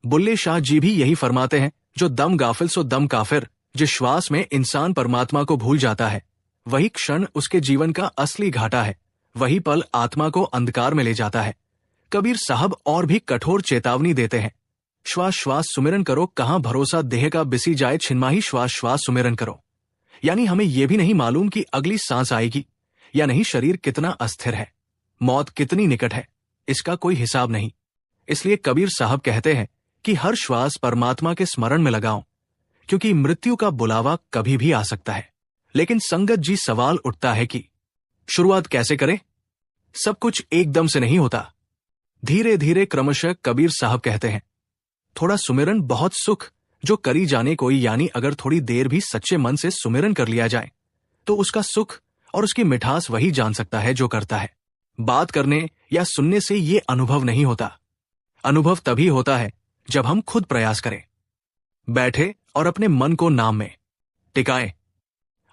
बुल्ले शाह जी भी यही फरमाते हैं, जो दम गाफिल सो दम काफिर। जिस श्वास में इंसान परमात्मा को भूल जाता है, वही क्षण उसके जीवन का असली घाटा है, वही पल आत्मा को अंधकार में ले जाता है। कबीर साहब और भी कठोर चेतावनी देते हैं, श्वास श्वास सुमिरन करो, कहां भरोसा देह का बिसी जाए, छिनमाही श्वास श्वास सुमिरन करो। यानी हमें यह भी नहीं मालूम कि अगली सांस आएगी या नहीं, शरीर कितना अस्थिर है, मौत कितनी निकट है, इसका कोई हिसाब नहीं। इसलिए कबीर साहब कहते हैं कि हर श्वास परमात्मा के स्मरण में लगाओ, क्योंकि मृत्यु का बुलावा कभी भी आ सकता है। लेकिन संगत जी, सवाल उठता है कि शुरुआत कैसे करें? सब कुछ एकदम से नहीं होता, धीरे धीरे क्रमशः। कबीर साहब कहते हैं, थोड़ा सुमिरन बहुत सुख जो करी जाने कोई। यानी अगर थोड़ी देर भी सच्चे मन से सुमिरन कर लिया जाए, तो उसका सुख और उसकी मिठास वही जान सकता है जो करता है। बात करने या सुनने से ये अनुभव नहीं होता। अनुभव तभी होता है जब हम खुद प्रयास करें, बैठे और अपने मन को नाम में टिकाएं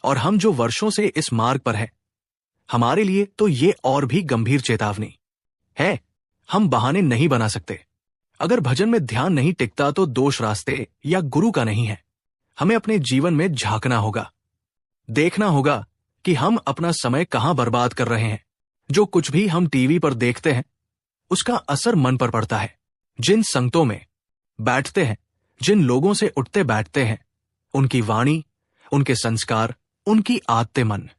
और हम जो वर्षों से इस मार्ग पर हैं, हमारे लिए तो ये और भी गंभीर चेतावनी है। हम बहाने नहीं बना सकते। अगर भजन में ध्यान नहीं टिकता तो दोष रास्ते या गुरु का नहीं है। हमें अपने जीवन में झांकना होगा, देखना होगा कि हम अपना समय कहां बर्बाद कर रहे हैं। जो कुछ भी हम टीवी पर देखते हैं, उसका असर मन पर पड़ता है। जिन संगतों में बैठते हैं, जिन लोगों से उठते बैठते हैं, उनकी वाणी, उनके संस्कार, उनकी आदतें मन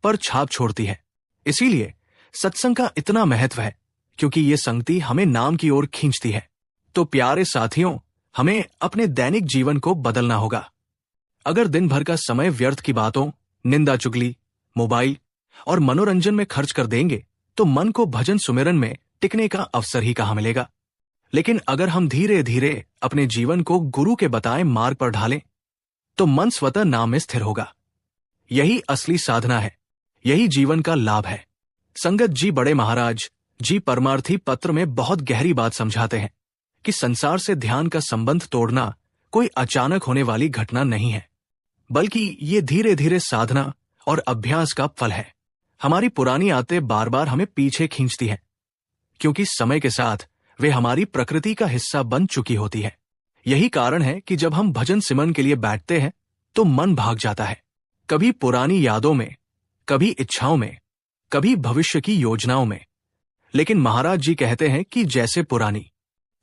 पर छाप छोड़ती है। इसीलिए सत्संग का इतना महत्व है, क्योंकि ये संगति हमें नाम की ओर खींचती है। तो प्यारे साथियों, हमें अपने दैनिक जीवन को बदलना होगा। अगर दिन भर का समय व्यर्थ की बातों, निंदा चुगली, मोबाइल और मनोरंजन में खर्च कर देंगे तो मन को भजन सुमिरन में टिकने का अवसर ही कहां मिलेगा। लेकिन अगर हम धीरे धीरे अपने जीवन को गुरु के बताए मार्ग पर ढालें तो मन स्वतः नाम में स्थिर होगा। यही असली साधना है, यही जीवन का लाभ है। संगत जी बड़े महाराज जी परमार्थी पत्र में बहुत गहरी बात समझाते हैं कि संसार से ध्यान का संबंध तोड़ना कोई अचानक होने वाली घटना नहीं है, बल्कि ये धीरे धीरे साधना और अभ्यास का फल है। हमारी पुरानी आदतें बार बार हमें पीछे खींचती हैं, क्योंकि समय के साथ वे हमारी प्रकृति का हिस्सा बन चुकी होती है। यही कारण है कि जब हम भजन सिमरन के लिए बैठते हैं तो मन भाग जाता है, कभी पुरानी यादों में, कभी इच्छाओं में, कभी भविष्य की योजनाओं में। लेकिन महाराज जी कहते हैं कि जैसे पुरानी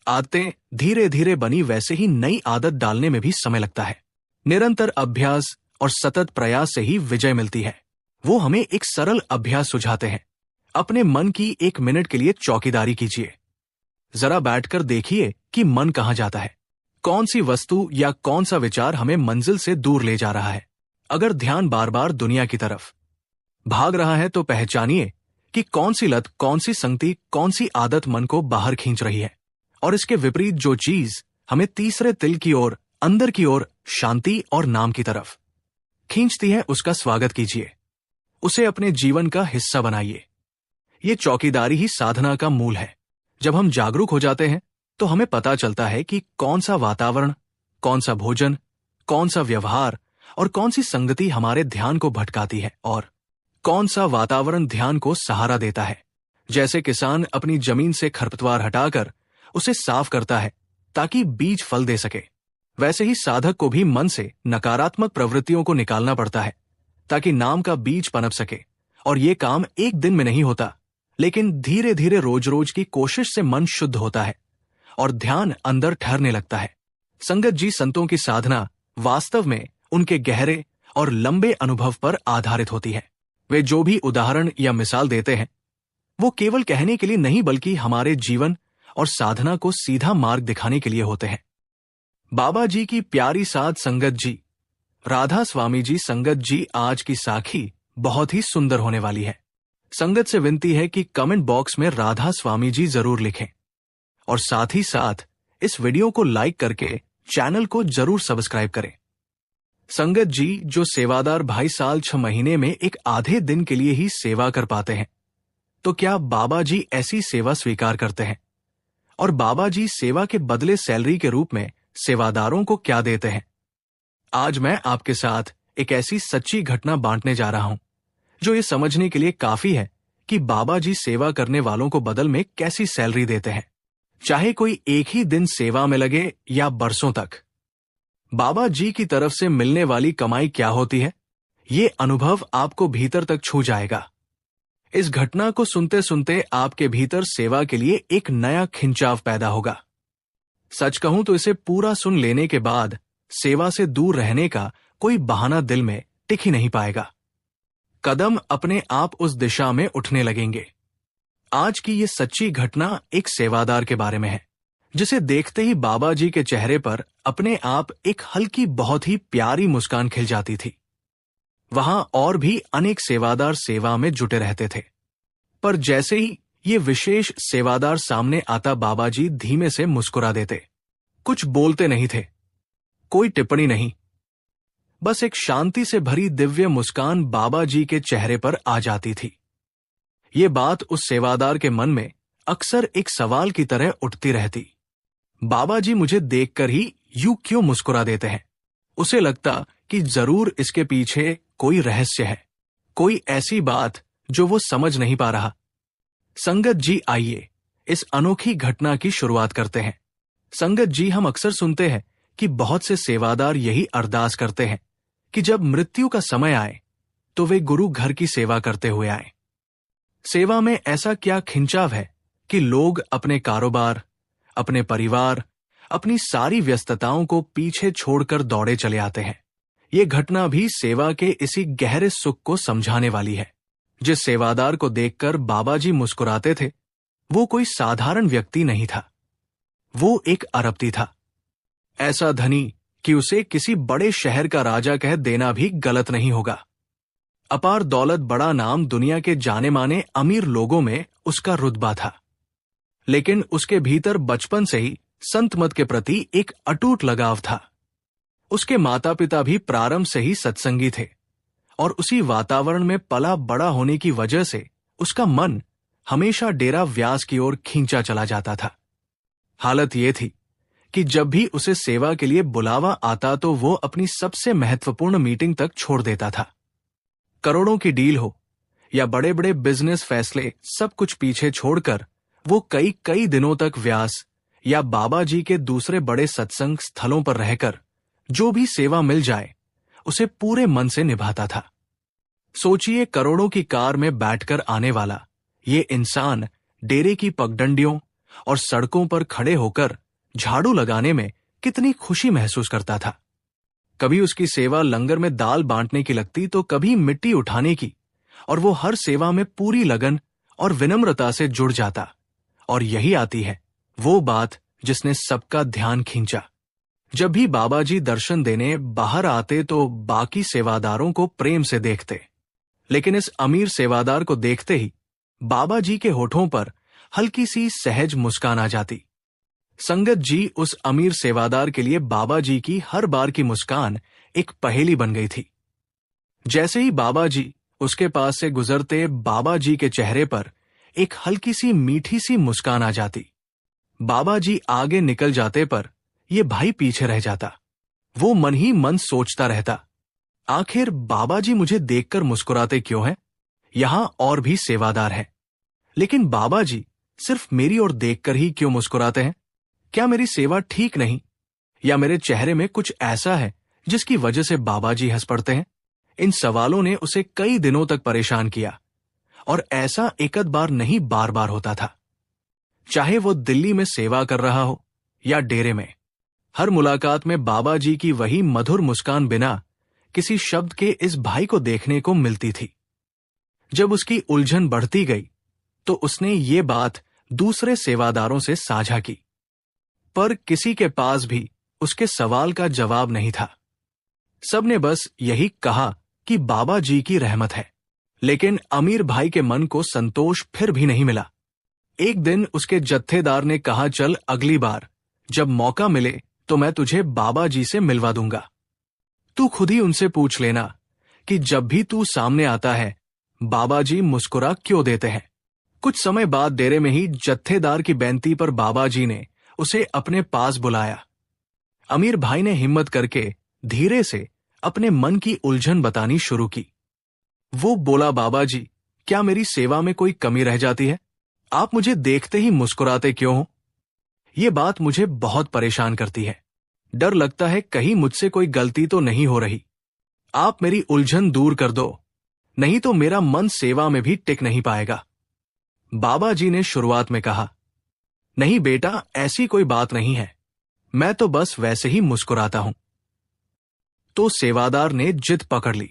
आदतें धीरे धीरे बनी, वैसे ही नई आदत डालने में भी समय लगता है। निरंतर अभ्यास और सतत प्रयास से ही विजय मिलती है। वो हमें एक सरल अभ्यास सुझाते हैं। अपने मन की 1 मिनट के लिए चौकीदारी कीजिए। जरा बैठकर देखिए कि मन कहां जाता है, कौन सी वस्तु या कौन सा विचार हमें मंजिल से दूर ले जा रहा है। अगर ध्यान बार बार दुनिया की तरफ भाग रहा है तो पहचानिए कि कौन सी लत, कौन सी संगति, कौन सी आदत मन को बाहर खींच रही है। और इसके विपरीत जो चीज हमें तीसरे तिल की ओर, अंदर की ओर, शांति और नाम की तरफ खींचती है, उसका स्वागत कीजिए, उसे अपने जीवन का हिस्सा बनाइए। ये चौकीदारी ही साधना का मूल है। जब हम जागरूक हो जाते हैं तो हमें पता चलता है कि कौन सा वातावरण, कौन सा भोजन, कौन सा व्यवहार और कौन सी संगति हमारे ध्यान को भटकाती है और कौन सा वातावरण ध्यान को सहारा देता है। जैसे किसान अपनी जमीन से खरपतवार हटाकर उसे साफ करता है ताकि बीज फल दे सके, वैसे ही साधक को भी मन से नकारात्मक प्रवृत्तियों को निकालना पड़ता है ताकि नाम का बीज पनप सके। और ये काम एक दिन में नहीं होता, लेकिन धीरे धीरे रोज रोज की कोशिश से मन शुद्ध होता है और ध्यान अंदर ठहरने लगता है। संगत जी संतों की साधना वास्तव में उनके गहरे और लंबे अनुभव पर आधारित होती है। वे जो भी उदाहरण या मिसाल देते हैं वो केवल कहने के लिए नहीं, बल्कि हमारे जीवन और साधना को सीधा मार्ग दिखाने के लिए होते हैं। बाबा जी की प्यारी साध संगत जी, राधा स्वामी जी संगत जी आज की साखी बहुत ही सुंदर होने वाली है। संगत से विनती है कि कमेंट बॉक्स में राधा स्वामी जी जरूर लिखें और साथ ही साथ इस वीडियो को लाइक करके चैनल को जरूर सब्सक्राइब करें। संगत जी जो सेवादार भाई साल 6 महीने में एक आधे दिन के लिए ही सेवा कर पाते हैं, तो क्या बाबा जी ऐसी सेवा स्वीकार करते हैं? और बाबा जी सेवा के बदले सैलरी के रूप में सेवादारों को क्या देते हैं? आज मैं आपके साथ एक ऐसी सच्ची घटना बांटने जा रहा हूं जो ये समझने के लिए काफी है कि बाबा जी सेवा करने वालों को बदल में कैसी सैलरी देते हैं, चाहे कोई एक ही दिन सेवा में लगे या बरसों तक। बाबा जी की तरफ से मिलने वाली कमाई क्या होती है, ये अनुभव आपको भीतर तक छू जाएगा। इस घटना को सुनते सुनते आपके भीतर सेवा के लिए एक नया खिंचाव पैदा होगा। सच कहूं तो इसे पूरा सुन लेने के बाद सेवा से दूर रहने का कोई बहाना दिल में टिक ही नहीं पाएगा। कदम अपने आप उस दिशा में उठने लगेंगे। आज की ये सच्ची घटना एक सेवादार के बारे में है, जिसे देखते ही बाबा जी के चेहरे पर अपने आप एक हल्की, बहुत ही प्यारी मुस्कान खिल जाती थी। वहां और भी अनेक सेवादार सेवा में जुटे रहते थे, पर जैसे ही ये विशेष सेवादार सामने आता, बाबा जी धीमे से मुस्कुरा देते। कुछ बोलते नहीं थे, कोई टिप्पणी नहीं, बस एक शांति से भरी दिव्य मुस्कान बाबा जी के चेहरे पर आ जाती थी। ये बात उस सेवादार के मन में अक्सर एक सवाल की तरह उठती रहती। बाबा जी मुझे देखकर ही यूं क्यों मुस्कुरा देते हैं? उसे लगता कि जरूर इसके पीछे कोई रहस्य है, कोई ऐसी बात जो वो समझ नहीं पा रहा। संगत जी, आइए इस अनोखी घटना की शुरुआत करते हैं। संगत जी, हम अक्सर सुनते हैं कि बहुत से सेवादार यही अरदास करते हैं कि जब मृत्यु का समय आए तो वे गुरु घर की सेवा करते हुए आए। सेवा में ऐसा क्या खिंचाव है कि लोग अपने कारोबार, अपने परिवार, अपनी सारी व्यस्तताओं को पीछे छोड़कर दौड़े चले आते हैं। ये घटना भी सेवा के इसी गहरे सुख को समझाने वाली है। जिस सेवादार को देखकर बाबा जी मुस्कुराते थे, वो कोई साधारण व्यक्ति नहीं था, वो एक अरबती था। ऐसा धनी कि उसे किसी बड़े शहर का राजा कह देना भी गलत नहीं होगा। अपार दौलत, बड़ा नाम, दुनिया के जाने माने अमीर लोगों में उसका रुतबा था। लेकिन उसके भीतर बचपन से ही संत मत के प्रति एक अटूट लगाव था। उसके माता पिता भी प्रारंभ से ही सत्संगी थे और उसी वातावरण में पला बड़ा होने की वजह से उसका मन हमेशा डेरा व्यास की ओर खींचा चला जाता था। हालत यह थी कि जब भी उसे सेवा के लिए बुलावा आता तो वो अपनी सबसे महत्वपूर्ण मीटिंग तक छोड़ देता था। करोड़ों की डील हो या बड़े बड़े बिजनेस फैसले, सब कुछ पीछे छोड़कर वो कई कई दिनों तक व्यास या बाबा जी के दूसरे बड़े सत्संग स्थलों पर रहकर जो भी सेवा मिल जाए उसे पूरे मन से निभाता था। सोचिए, करोड़ों की कार में बैठकर आने वाला ये इंसान डेरे की पगडंडियों और सड़कों पर खड़े होकर झाड़ू लगाने में कितनी खुशी महसूस करता था। कभी उसकी सेवा लंगर में दाल बांटने की लगती तो कभी मिट्टी उठाने की, और वो हर सेवा में पूरी लगन और विनम्रता से जुड़ जाता। और यही आती है वो बात जिसने सबका ध्यान खींचा। जब भी बाबा जी दर्शन देने बाहर आते तो बाकी सेवादारों को प्रेम से देखते, लेकिन इस अमीर सेवादार को देखते ही बाबा जी के होठों पर हल्की सी सहज मुस्कान आ जाती। संगत जी, उस अमीर सेवादार के लिए बाबा जी की हर बार की मुस्कान एक पहेली बन गई थी। जैसे ही बाबा जी उसके पास से गुजरते, बाबा जी के चेहरे पर एक हल्की सी मीठी सी मुस्कान आ जाती। बाबा जी आगे निकल जाते पर ये भाई पीछे रह जाता। वो मन ही मन सोचता रहता, आखिर बाबा जी मुझे देखकर मुस्कुराते क्यों हैं? यहां और भी सेवादार हैं, लेकिन बाबा जी सिर्फ मेरी ओर देखकर ही क्यों मुस्कुराते हैं? क्या मेरी सेवा ठीक नहीं, या मेरे चेहरे में कुछ ऐसा है जिसकी वजह से बाबा जी हंस पड़ते हैं? इन सवालों ने उसे कई दिनों तक परेशान किया, और ऐसा एक आध बार नहीं, बार बार होता था। चाहे वो दिल्ली में सेवा कर रहा हो या डेरे में, हर मुलाकात में बाबा जी की वही मधुर मुस्कान बिना किसी शब्द के इस भाई को देखने को मिलती थी। जब उसकी उलझन बढ़ती गई तो उसने ये बात दूसरे सेवादारों से साझा की, पर किसी के पास भी उसके सवाल का जवाब नहीं था। सबने बस यही कहा कि बाबा जी की रहमत है। लेकिन अमीर भाई के मन को संतोष फिर भी नहीं मिला। एक दिन उसके जत्थेदार ने कहा, चल अगली बार जब मौका मिले तो मैं तुझे बाबा जी से मिलवा दूंगा। तू खुद ही उनसे पूछ लेना कि जब भी तू सामने आता है बाबा जी मुस्कुरा क्यों देते हैं। कुछ समय बाद डेरे में ही जत्थेदार की बेनती पर बाबा जी ने उसे अपने पास बुलाया। अमीर भाई ने हिम्मत करके धीरे से अपने मन की उलझन बतानी शुरू की। वो बोला, बाबा जी, क्या मेरी सेवा में कोई कमी रह जाती है? आप मुझे देखते ही मुस्कुराते क्यों हो? ये बात मुझे बहुत परेशान करती है। डर लगता है कहीं मुझसे कोई गलती तो नहीं हो रही। आप मेरी उलझन दूर कर दो, नहीं तो मेरा मन सेवा में भी टिक नहीं पाएगा। बाबा जी ने शुरुआत में कहा, नहीं बेटा, ऐसी कोई बात नहीं है, मैं तो बस वैसे ही मुस्कुराता हूं। तो सेवादार ने जिद पकड़ ली,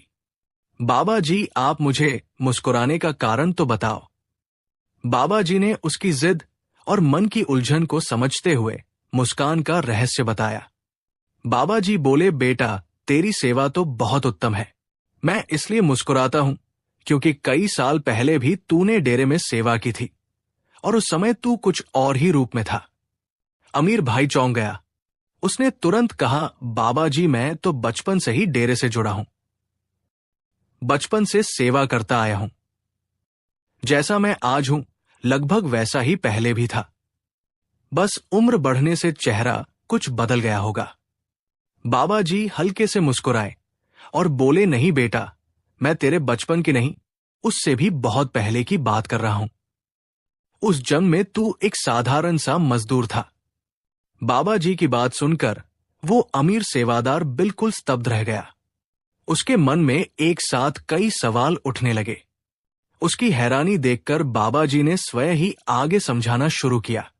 बाबा जी, आप मुझे मुस्कुराने का कारण तो बताओ। बाबा जी ने उसकी जिद और मन की उलझन को समझते हुए मुस्कान का रहस्य बताया। बाबा जी बोले, बेटा, तेरी सेवा तो बहुत उत्तम है। मैं इसलिए मुस्कुराता हूं क्योंकि कई साल पहले भी तूने डेरे में सेवा की थी, और उस समय तू कुछ और ही रूप में था। अमीर भाई चौंक गया। उसने तुरंत कहा, बाबा जी, मैं तो बचपन से ही डेरे से जुड़ा हूं, बचपन से सेवा करता आया हूं। जैसा मैं आज हूं लगभग वैसा ही पहले भी था, बस उम्र बढ़ने से चेहरा कुछ बदल गया होगा। बाबा जी हल्के से मुस्कुराए और बोले, नहीं बेटा, मैं तेरे बचपन की नहीं, उससे भी बहुत पहले की बात कर रहा हूं। उस जन्म में तू एक साधारण सा मजदूर था। बाबा जी की बात सुनकर वो अमीर सेवादार बिल्कुल स्तब्ध रह गया। उसके मन में एक साथ कई सवाल उठने लगे। उसकी हैरानी देखकर बाबा जी ने स्वयं ही आगे समझाना शुरू किया।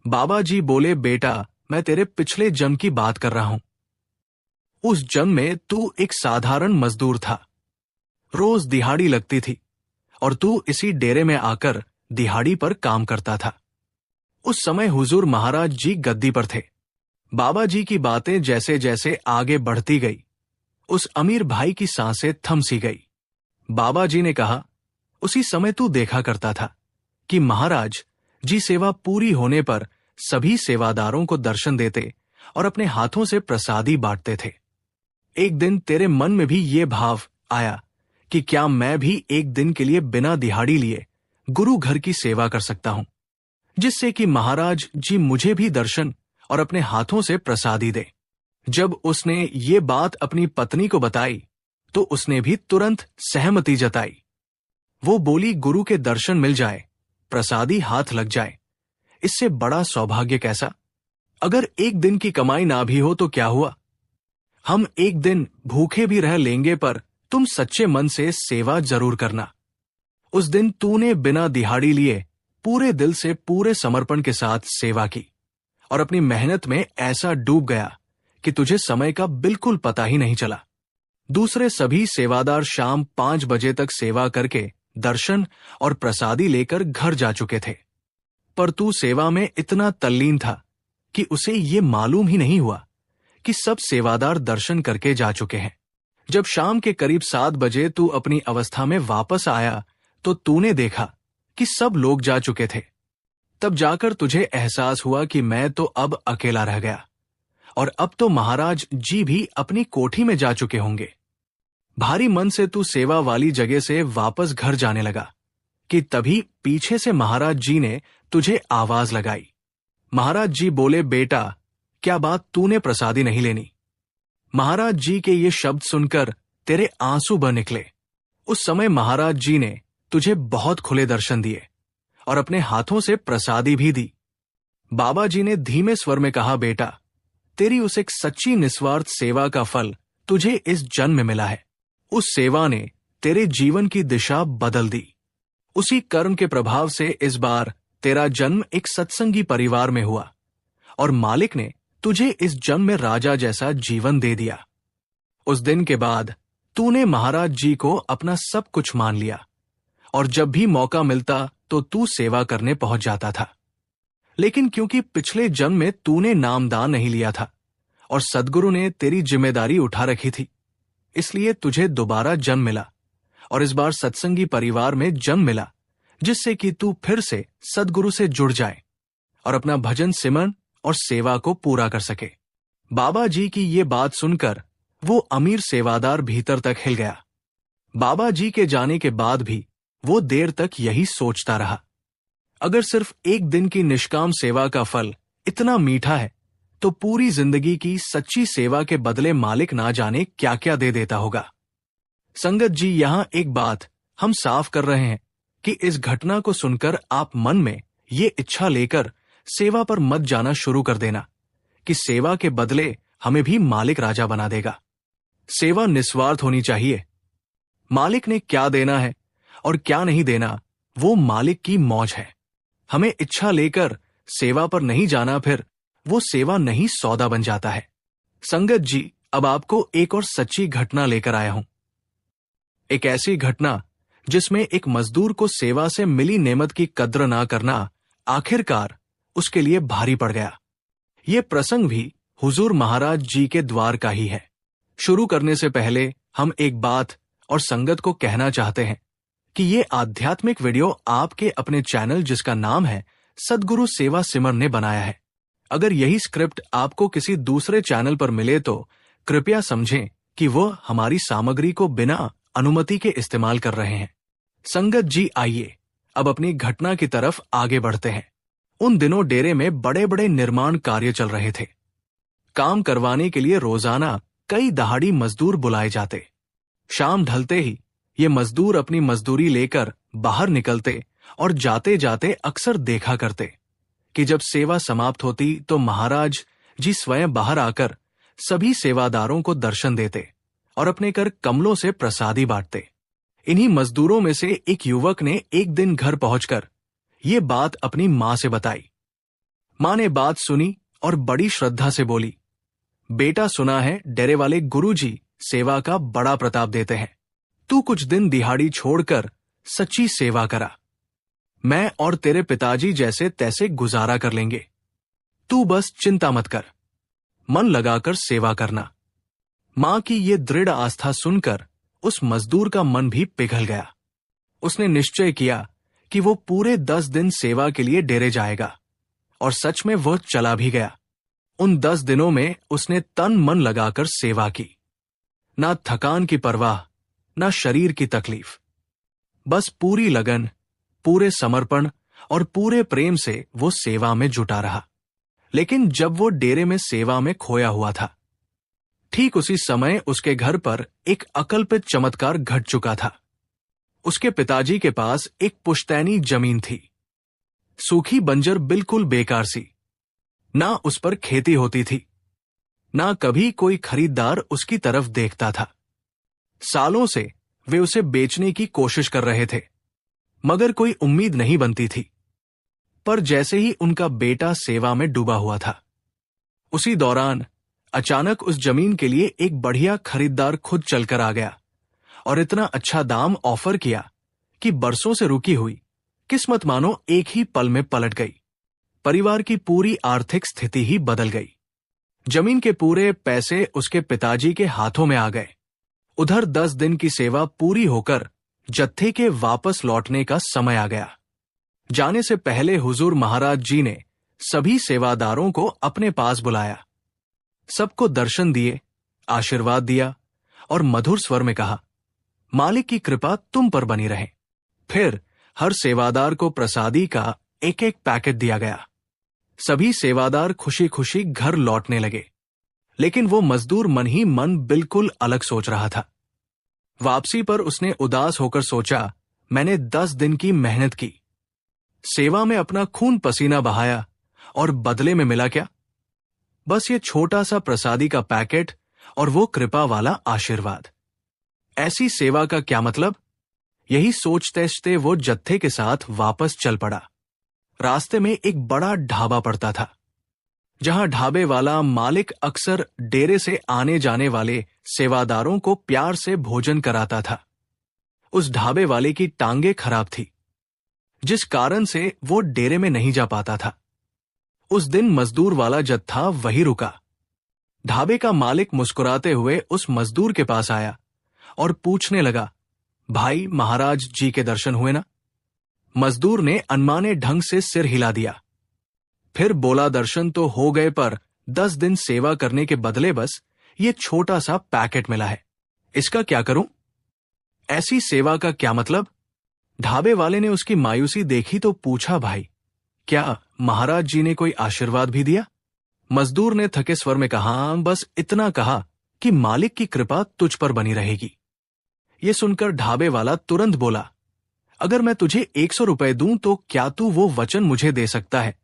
बाबा जी बोले, बेटा, मैं तेरे पिछले जन्म की बात कर रहा हूं। उस जन्म में तू एक साधारण मजदूर था। रोज दिहाड़ी लगती थी और तू इसी डेरे में आकर दिहाड़ी पर काम करता था। उस समय हुजूर महाराज जी गद्दी पर थे। बाबा जी की बातें जैसे जैसे आगे बढ़ती गई, उस अमीर भाई की सांसें थम सी गई। बाबा जी ने कहा, उसी समय तू देखा करता था कि महाराज जी सेवा पूरी होने पर सभी सेवादारों को दर्शन देते और अपने हाथों से प्रसादी बांटते थे। एक दिन तेरे मन में भी ये भाव आया कि क्या मैं भी एक दिन के लिए बिना दिहाड़ी लिए गुरु घर की सेवा कर सकता हूं, जिससे कि महाराज जी मुझे भी दर्शन और अपने हाथों से प्रसादी दे। जब उसने ये बात अपनी पत्नी को बताई तो उसने भी तुरंत सहमति जताई। वो बोली, गुरु के दर्शन मिल जाए, प्रसादी हाथ लग जाए, इससे बड़ा सौभाग्य कैसा। अगर एक दिन की कमाई ना भी हो तो क्या हुआ, हम एक दिन भूखे भी रह लेंगे, पर तुम सच्चे मन से सेवा जरूर करना। उस दिन तूने बिना दिहाड़ी लिए पूरे दिल से पूरे समर्पण के साथ सेवा की और अपनी मेहनत में ऐसा डूब गया कि तुझे समय का बिल्कुल पता ही नहीं चला। दूसरे सभी सेवादार शाम 5 बजे तक सेवा करके दर्शन और प्रसादी लेकर घर जा चुके थे, पर तू सेवा में इतना तल्लीन था कि उसे ये मालूम ही नहीं हुआ कि सब सेवादार दर्शन करके जा चुके हैं। जब शाम के करीब 7 बजे तू अपनी अवस्था में वापस आया तो तूने देखा कि सब लोग जा चुके थे। तब जाकर तुझे एहसास हुआ कि मैं तो अब अकेला रह गया और अब तो महाराज जी भी अपनी कोठी में जा चुके होंगे। भारी मन से तू सेवा वाली जगह से वापस घर जाने लगा कि तभी पीछे से महाराज जी ने तुझे आवाज लगाई। महाराज जी बोले, बेटा, क्या बात, तूने प्रसादी नहीं लेनी। महाराज जी के ये शब्द सुनकर तेरे आंसू बह निकले। उस समय महाराज जी ने तुझे बहुत खुले दर्शन दिए और अपने हाथों से प्रसादी भी दी। बाबा जी ने धीमे स्वर में कहा, बेटा, तेरी उस एक सच्ची निस्वार्थ सेवा का फल तुझे इस जन्म में मिला है। उस सेवा ने तेरे जीवन की दिशा बदल दी। उसी कर्म के प्रभाव से इस बार तेरा जन्म एक सत्संगी परिवार में हुआ और मालिक ने तुझे इस जन्म में राजा जैसा जीवन दे दिया। उस दिन के बाद तूने महाराज जी को अपना सब कुछ मान लिया और जब भी मौका मिलता तो तू सेवा करने पहुंच जाता था। लेकिन क्योंकि पिछले जन्म में तूने नामदान नहीं लिया था और सद्गुरु ने तेरी जिम्मेदारी उठा रखी थी, इसलिए तुझे दोबारा जन्म मिला और इस बार सत्संगी परिवार में जन्म मिला, जिससे कि तू फिर से सद्गुरु से जुड़ जाए और अपना भजन सिमरन और सेवा को पूरा कर सके। बाबा जी की ये बात सुनकर वो अमीर सेवादार भीतर तक हिल गया। बाबा जी के जाने के बाद भी वो देर तक यही सोचता रहा, अगर सिर्फ एक दिन की निष्काम सेवा का फल इतना मीठा है तो पूरी जिंदगी की सच्ची सेवा के बदले मालिक ना जाने क्या क्या दे देता होगा। संगत जी, यहां एक बात हम साफ कर रहे हैं कि इस घटना को सुनकर आप मन में ये इच्छा लेकर सेवा पर मत जाना शुरू कर देना कि सेवा के बदले हमें भी मालिक राजा बना देगा। सेवा निस्वार्थ होनी चाहिए। मालिक ने क्या देना है और क्या नहीं देना, वो मालिक की मौज है। हमें इच्छा लेकर सेवा पर नहीं जाना, फिर वो सेवा नहीं सौदा बन जाता है। संगत जी, अब आपको एक और सच्ची घटना लेकर आया हूं। एक ऐसी घटना जिसमें एक मजदूर को सेवा से मिली नेमत की कद्र ना करना आखिरकार उसके लिए भारी पड़ गया। ये प्रसंग भी हुजूर महाराज जी के द्वार का ही है। शुरू करने से पहले हम एक बात और संगत को कहना चाहते हैं कि ये आध्यात्मिक वीडियो आपके अपने चैनल, जिसका नाम है सद्गुरु सेवा सिमर, ने बनाया है। अगर यही स्क्रिप्ट आपको किसी दूसरे चैनल पर मिले तो कृपया समझें कि वो हमारी सामग्री को बिना अनुमति के इस्तेमाल कर रहे हैं। संगत जी, आइए अब अपनी घटना की तरफ आगे बढ़ते हैं। उन दिनों डेरे में बड़े बड़े निर्माण कार्य चल रहे थे। काम करवाने के लिए रोजाना कई दहाड़ी मजदूर बुलाए जाते। शाम ढलते ही ये मजदूर अपनी मजदूरी लेकर बाहर निकलते और जाते जाते अक्सर देखा करते कि जब सेवा समाप्त होती तो महाराज जी स्वयं बाहर आकर सभी सेवादारों को दर्शन देते और अपने कर कमलों से प्रसादी बांटते। इन्हीं मजदूरों में से एक युवक ने एक दिन घर पहुंचकर ये बात अपनी मां से बताई। मां ने बात सुनी और बड़ी श्रद्धा से बोली, बेटा, सुना है डेरे वाले गुरुजी सेवा का बड़ा प्रताप देते हैं। तू कुछ दिन दिहाड़ी छोड़कर सच्ची सेवा करा। मैं और तेरे पिताजी जैसे तैसे गुजारा कर लेंगे। तू बस चिंता मत कर, मन लगाकर सेवा करना। मां की ये दृढ़ आस्था सुनकर उस मजदूर का मन भी पिघल गया। उसने निश्चय किया कि वो पूरे 10 दिन सेवा के लिए डेरे जाएगा, और सच में वह चला भी गया। उन 10 दिनों में उसने तन मन लगाकर सेवा की। ना थकान की परवाह, ना शरीर की तकलीफ, बस पूरी लगन, पूरे समर्पण और पूरे प्रेम से वो सेवा में जुटा रहा। लेकिन जब वो डेरे में सेवा में खोया हुआ था, ठीक उसी समय उसके घर पर एक अकल्पित चमत्कार घट चुका था। उसके पिताजी के पास एक पुश्तैनी जमीन थी, सूखी बंजर, बिल्कुल बेकार सी। ना उस पर खेती होती थी, ना कभी कोई खरीदार उसकी तरफ देखता था। सालों से वे उसे बेचने की कोशिश कर रहे थे, मगर कोई उम्मीद नहीं बनती थी। पर जैसे ही उनका बेटा सेवा में डूबा हुआ था, उसी दौरान अचानक उस जमीन के लिए एक बढ़िया खरीदार खुद चलकर आ गया और इतना अच्छा दाम ऑफर किया कि बरसों से रुकी हुई किस्मत मानो एक ही पल में पलट गई। परिवार की पूरी आर्थिक स्थिति ही बदल गई। जमीन के पूरे पैसे उसके पिताजी के हाथों में आ गए। उधर 10 दिन की सेवा पूरी होकर जत्थे के वापस लौटने का समय आ गया। जाने से पहले हुजूर महाराज जी ने सभी सेवादारों को अपने पास बुलाया, सबको दर्शन दिए, आशीर्वाद दिया और मधुर स्वर में कहा, मालिक की कृपा तुम पर बनी रहे। फिर हर सेवादार को प्रसादी का एक एक पैकेट दिया गया। सभी सेवादार खुशी खुशी घर लौटने लगे। लेकिन वो मजदूर मन ही मन बिल्कुल अलग सोच रहा था। वापसी पर उसने उदास होकर सोचा, मैंने 10 दिन की मेहनत की, सेवा में अपना खून पसीना बहाया, और बदले में मिला क्या? बस ये छोटा सा प्रसादी का पैकेट और वो कृपा वाला आशीर्वाद। ऐसी सेवा का क्या मतलब? यही सोचते वो जत्थे के साथ वापस चल पड़ा। रास्ते में एक बड़ा ढाबा पड़ता था, जहां ढाबे वाला मालिक अक्सर डेरे से आने जाने वाले सेवादारों को प्यार से भोजन कराता था। उस ढाबे वाले की टांगे खराब थी, जिस कारण से वो डेरे में नहीं जा पाता था। उस दिन मजदूर वाला जत्था वहीं रुका। ढाबे का मालिक मुस्कुराते हुए उस मजदूर के पास आया और पूछने लगा, भाई, महाराज जी के दर्शन हुए ना? मजदूर ने अनमाने ढंग से सिर हिला दिया। फिर बोला, दर्शन तो हो गए, पर 10 दिन सेवा करने के बदले बस ये छोटा सा पैकेट मिला है। इसका क्या करूं? ऐसी सेवा का क्या मतलब? ढाबे वाले ने उसकी मायूसी देखी तो पूछा, भाई, क्या महाराज जी ने कोई आशीर्वाद भी दिया? मजदूर ने थके स्वर में कहा, बस इतना कहा कि मालिक की कृपा तुझ पर बनी रहेगी। ये सुनकर ढाबे वाला तुरंत बोला, अगर मैं तुझे 100 रुपए दूं तो क्या तू वो वचन मुझे दे सकता है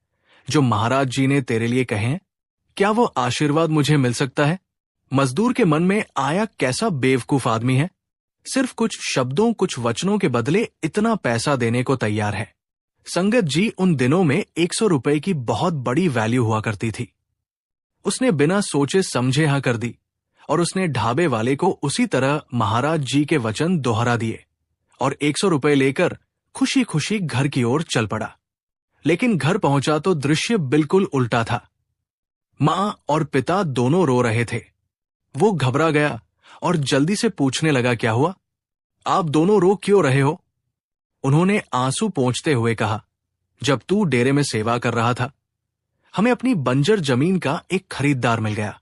जो महाराज जी ने तेरे लिए कहे हैं? क्या वो आशीर्वाद मुझे मिल सकता है? मजदूर के मन में आया, कैसा बेवकूफ आदमी है, सिर्फ कुछ शब्दों, कुछ वचनों के बदले इतना पैसा देने को तैयार है। संगत जी, उन दिनों में 100 रुपए की बहुत बड़ी वैल्यू हुआ करती थी। उसने बिना सोचे समझे हाँ कर दी, और उसने ढाबे वाले को उसी तरह महाराज जी के वचन दोहरा दिए और 100 रुपए लेकर खुशी खुशी घर की ओर चल पड़ा। लेकिन घर पहुंचा तो दृश्य बिल्कुल उल्टा था। मां और पिता दोनों रो रहे थे। वो घबरा गया और जल्दी से पूछने लगा, क्या हुआ? आप दोनों रो क्यों रहे हो? उन्होंने आंसू पोंछते हुए कहा, जब तू डेरे में सेवा कर रहा था, हमें अपनी बंजर जमीन का एक खरीदार मिल गया।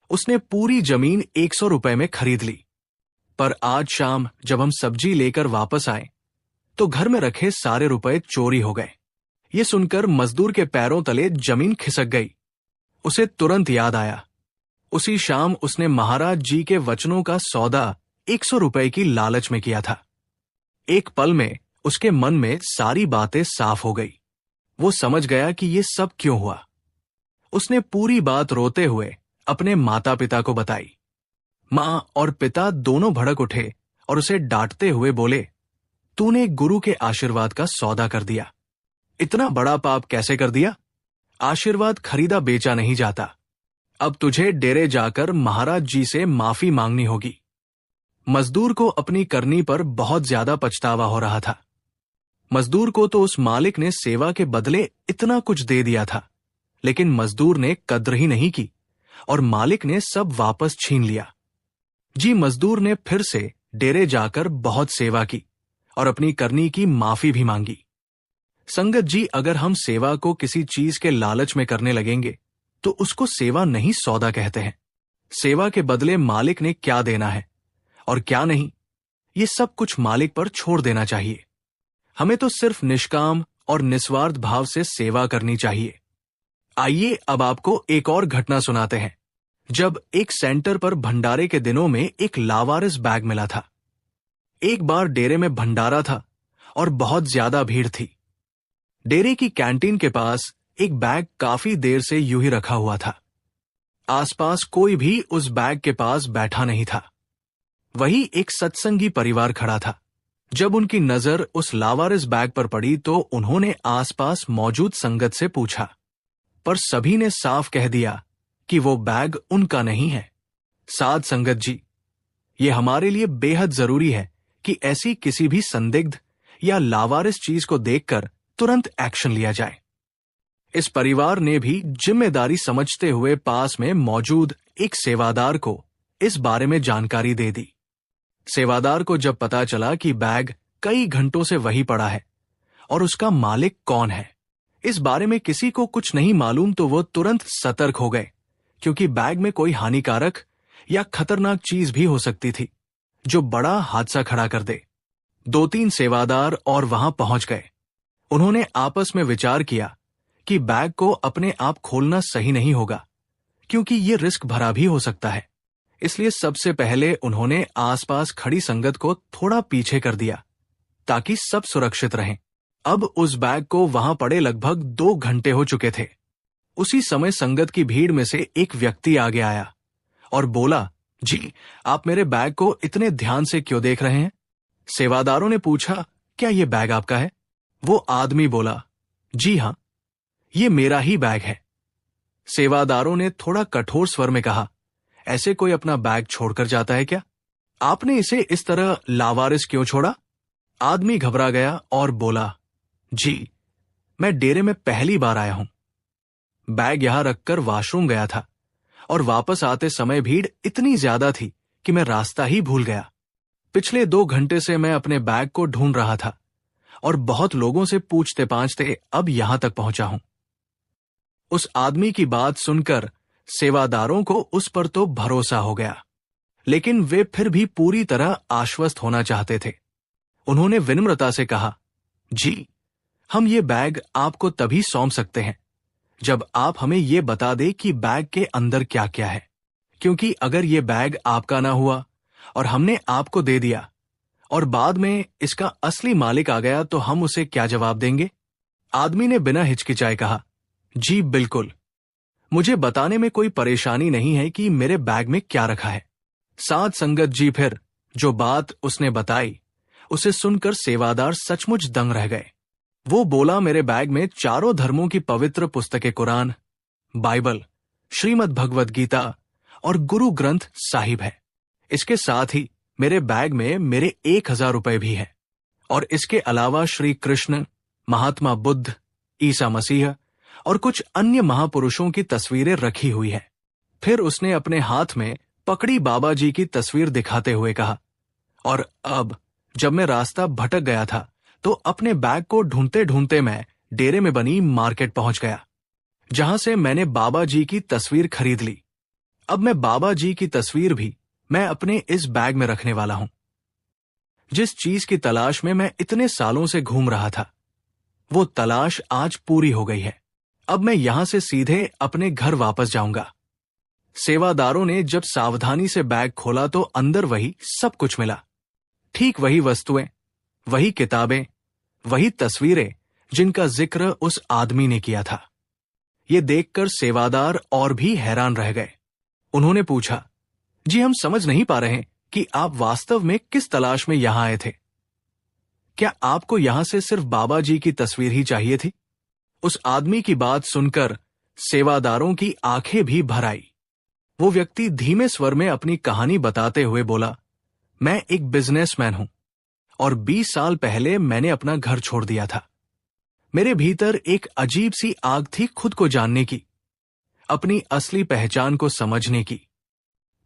उसने पूरी जमीन 100 रुपए में खरीद ली। पर आज शाम जब हम सब्जी लेकर वापस आए तो घर में रखे सारे रुपए चोरी हो गए। ये सुनकर मजदूर के पैरों तले जमीन खिसक गई। उसे तुरंत याद आया, उसी शाम उसने महाराज जी के वचनों का सौदा 100 रुपए की लालच में किया था। एक पल में उसके मन में सारी बातें साफ हो गई। वो समझ गया कि ये सब क्यों हुआ। उसने पूरी बात रोते हुए अपने माता पिता को बताई। मां और पिता दोनों भड़क उठे और उसे डांटते हुए बोले, तूने गुरु के आशीर्वाद का सौदा कर दिया। इतना बड़ा पाप कैसे कर दिया? आशीर्वाद खरीदा बेचा नहीं जाता। अब तुझे डेरे जाकर महाराज जी से माफी मांगनी होगी। मजदूर को अपनी करनी पर बहुत ज्यादा पछतावा हो रहा था। मजदूर को तो उस मालिक ने सेवा के बदले इतना कुछ दे दिया था, लेकिन मजदूर ने कद्र ही नहीं की और मालिक ने सब वापस छीन लिया। जी मजदूर ने फिर से डेरे जाकर बहुत सेवा की और अपनी करनी की माफी भी मांगी। संगत जी, अगर हम सेवा को किसी चीज के लालच में करने लगेंगे तो उसको सेवा नहीं सौदा कहते हैं। सेवा के बदले मालिक ने क्या देना है और क्या नहीं, ये सब कुछ मालिक पर छोड़ देना चाहिए। हमें तो सिर्फ निष्काम और निस्वार्थ भाव से सेवा करनी चाहिए। आइए अब आपको एक और घटना सुनाते हैं, जब एक सेंटर पर भंडारे के दिनों में एक लावारिस बैग मिला था। एक बार डेरे में भंडारा था और बहुत ज्यादा भीड़ थी। डेरे की कैंटीन के पास एक बैग काफी देर से यूं ही रखा हुआ था। आसपास कोई भी उस बैग के पास बैठा नहीं था। वही एक सत्संगी परिवार खड़ा था। जब उनकी नजर उस लावारिस बैग पर पड़ी तो उन्होंने आसपास मौजूद संगत से पूछा, पर सभी ने साफ कह दिया कि वो बैग उनका नहीं है। साध संगत जी, ये हमारे लिए बेहद जरूरी है कि ऐसी किसी भी संदिग्ध या लावारिस चीज को देखकर तुरंत एक्शन लिया जाए। इस परिवार ने भी जिम्मेदारी समझते हुए पास में मौजूद एक सेवादार को इस बारे में जानकारी दे दी। सेवादार को जब पता चला कि बैग कई घंटों से वही पड़ा है और उसका मालिक कौन है, इस बारे में किसी को कुछ नहीं मालूम, तो वो तुरंत सतर्क हो गए, क्योंकि बैग में कोई हानिकारक या खतरनाक चीज भी हो सकती थी जो बड़ा हादसा खड़ा कर दे। 2-3 सेवादार और वहां पहुंच गए। उन्होंने आपस में विचार किया कि बैग को अपने आप खोलना सही नहीं होगा, क्योंकि ये रिस्क भरा भी हो सकता है। इसलिए सबसे पहले उन्होंने आसपास खड़ी संगत को थोड़ा पीछे कर दिया ताकि सब सुरक्षित रहें। अब उस बैग को वहां पड़े लगभग 2 घंटे हो चुके थे। उसी समय संगत की भीड़ में से एक व्यक्ति आगे आया और बोला, जी आप मेरे बैग को इतने ध्यान से क्यों देख रहे हैं? सेवादारों ने पूछा, क्या ये बैग आपका है? वो आदमी बोला, जी हां, ये मेरा ही बैग है। सेवादारों ने थोड़ा कठोर स्वर में कहा, ऐसे कोई अपना बैग छोड़कर जाता है क्या? आपने इसे इस तरह लावारिस क्यों छोड़ा? आदमी घबरा गया और बोला, जी मैं डेरे में पहली बार आया हूं। बैग यहां रखकर वॉशरूम गया था और वापस आते समय भीड़ इतनी ज्यादा थी कि मैं रास्ता ही भूल गया। पिछले 2 घंटे से मैं अपने बैग को ढूंढ रहा था और बहुत लोगों से पूछते पाछते अब यहां तक पहुंचा हूं। उस आदमी की बात सुनकर सेवादारों को उस पर तो भरोसा हो गया, लेकिन वे फिर भी पूरी तरह आश्वस्त होना चाहते थे। उन्होंने विनम्रता से कहा, जी हम ये बैग आपको तभी सौंप सकते हैं जब आप हमें ये बता दें कि बैग के अंदर क्या क्या है, क्योंकि अगर ये बैग आपका ना हुआ और हमने आपको दे दिया और बाद में इसका असली मालिक आ गया तो हम उसे क्या जवाब देंगे? आदमी ने बिना हिचकिचाए कहा, जी बिल्कुल, मुझे बताने में कोई परेशानी नहीं है कि मेरे बैग में क्या रखा है। साध संगत जी, फिर जो बात उसने बताई उसे सुनकर सेवादार सचमुच दंग रह गए। वो बोला, मेरे बैग में चारों धर्मों की पवित्र पुस्तकें कुरान, बाइबल, श्रीमद् भगवद गीता और गुरु ग्रंथ साहिब है। इसके साथ ही मेरे बैग में मेरे 1000 रुपए भी हैं और इसके अलावा श्री कृष्ण, महात्मा बुद्ध, ईसा मसीह और कुछ अन्य महापुरुषों की तस्वीरें रखी हुई हैं। फिर उसने अपने हाथ में पकड़ी बाबा जी की तस्वीर दिखाते हुए कहा, और अब जब मैं रास्ता भटक गया था तो अपने बैग को ढूंढते ढूंढते मैं डेरे में बनी मार्केट पहुंच गया, जहां से मैंने बाबा जी की तस्वीर खरीद ली। अब मैं बाबा जी की तस्वीर भी मैं अपने इस बैग में रखने वाला हूं। जिस चीज की तलाश में मैं इतने सालों से घूम रहा था, वो तलाश आज पूरी हो गई है। अब मैं यहां से सीधे अपने घर वापस जाऊंगा। सेवादारों ने जब सावधानी से बैग खोला तो अंदर वही सब कुछ मिला। ठीक वही वस्तुएं, वही किताबें, वही तस्वीरें जिनका जिक्र उस आदमी ने किया था। ये देखकर सेवादार और भी हैरान रह गए। उन्होंने पूछा, जी हम समझ नहीं पा रहे कि आप वास्तव में किस तलाश में यहां आए थे। क्या आपको यहां से सिर्फ बाबा जी की तस्वीर ही चाहिए थी? उस आदमी की बात सुनकर सेवादारों की आंखें भी भर आई। वो व्यक्ति धीमे स्वर में अपनी कहानी बताते हुए बोला, मैं एक बिजनेसमैन हूं और 20 साल पहले मैंने अपना घर छोड़ दिया था। मेरे भीतर एक अजीब सी आग थी खुद को जानने की, अपनी असली पहचान को समझने की।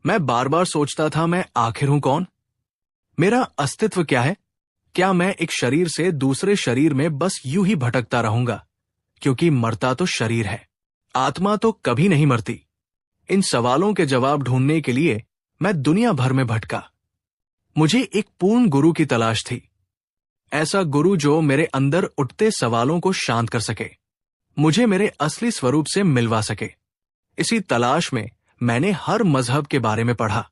मैं बार बार सोचता था, मैं आखिर हूं कौन? मेरा अस्तित्व क्या है? क्या मैं एक शरीर से दूसरे शरीर में बस यूं ही भटकता रहूंगा? क्योंकि मरता तो शरीर है, आत्मा तो कभी नहीं मरती। इन सवालों के जवाब ढूंढने के लिए मैं दुनिया भर में भटका। मुझे एक पूर्ण गुरु की तलाश थी, ऐसा गुरु जो मेरे अंदर उठते सवालों को शांत कर सके, मुझे मेरे असली स्वरूप से मिलवा सके। इसी तलाश में मैंने हर मजहब के बारे में पढ़ा,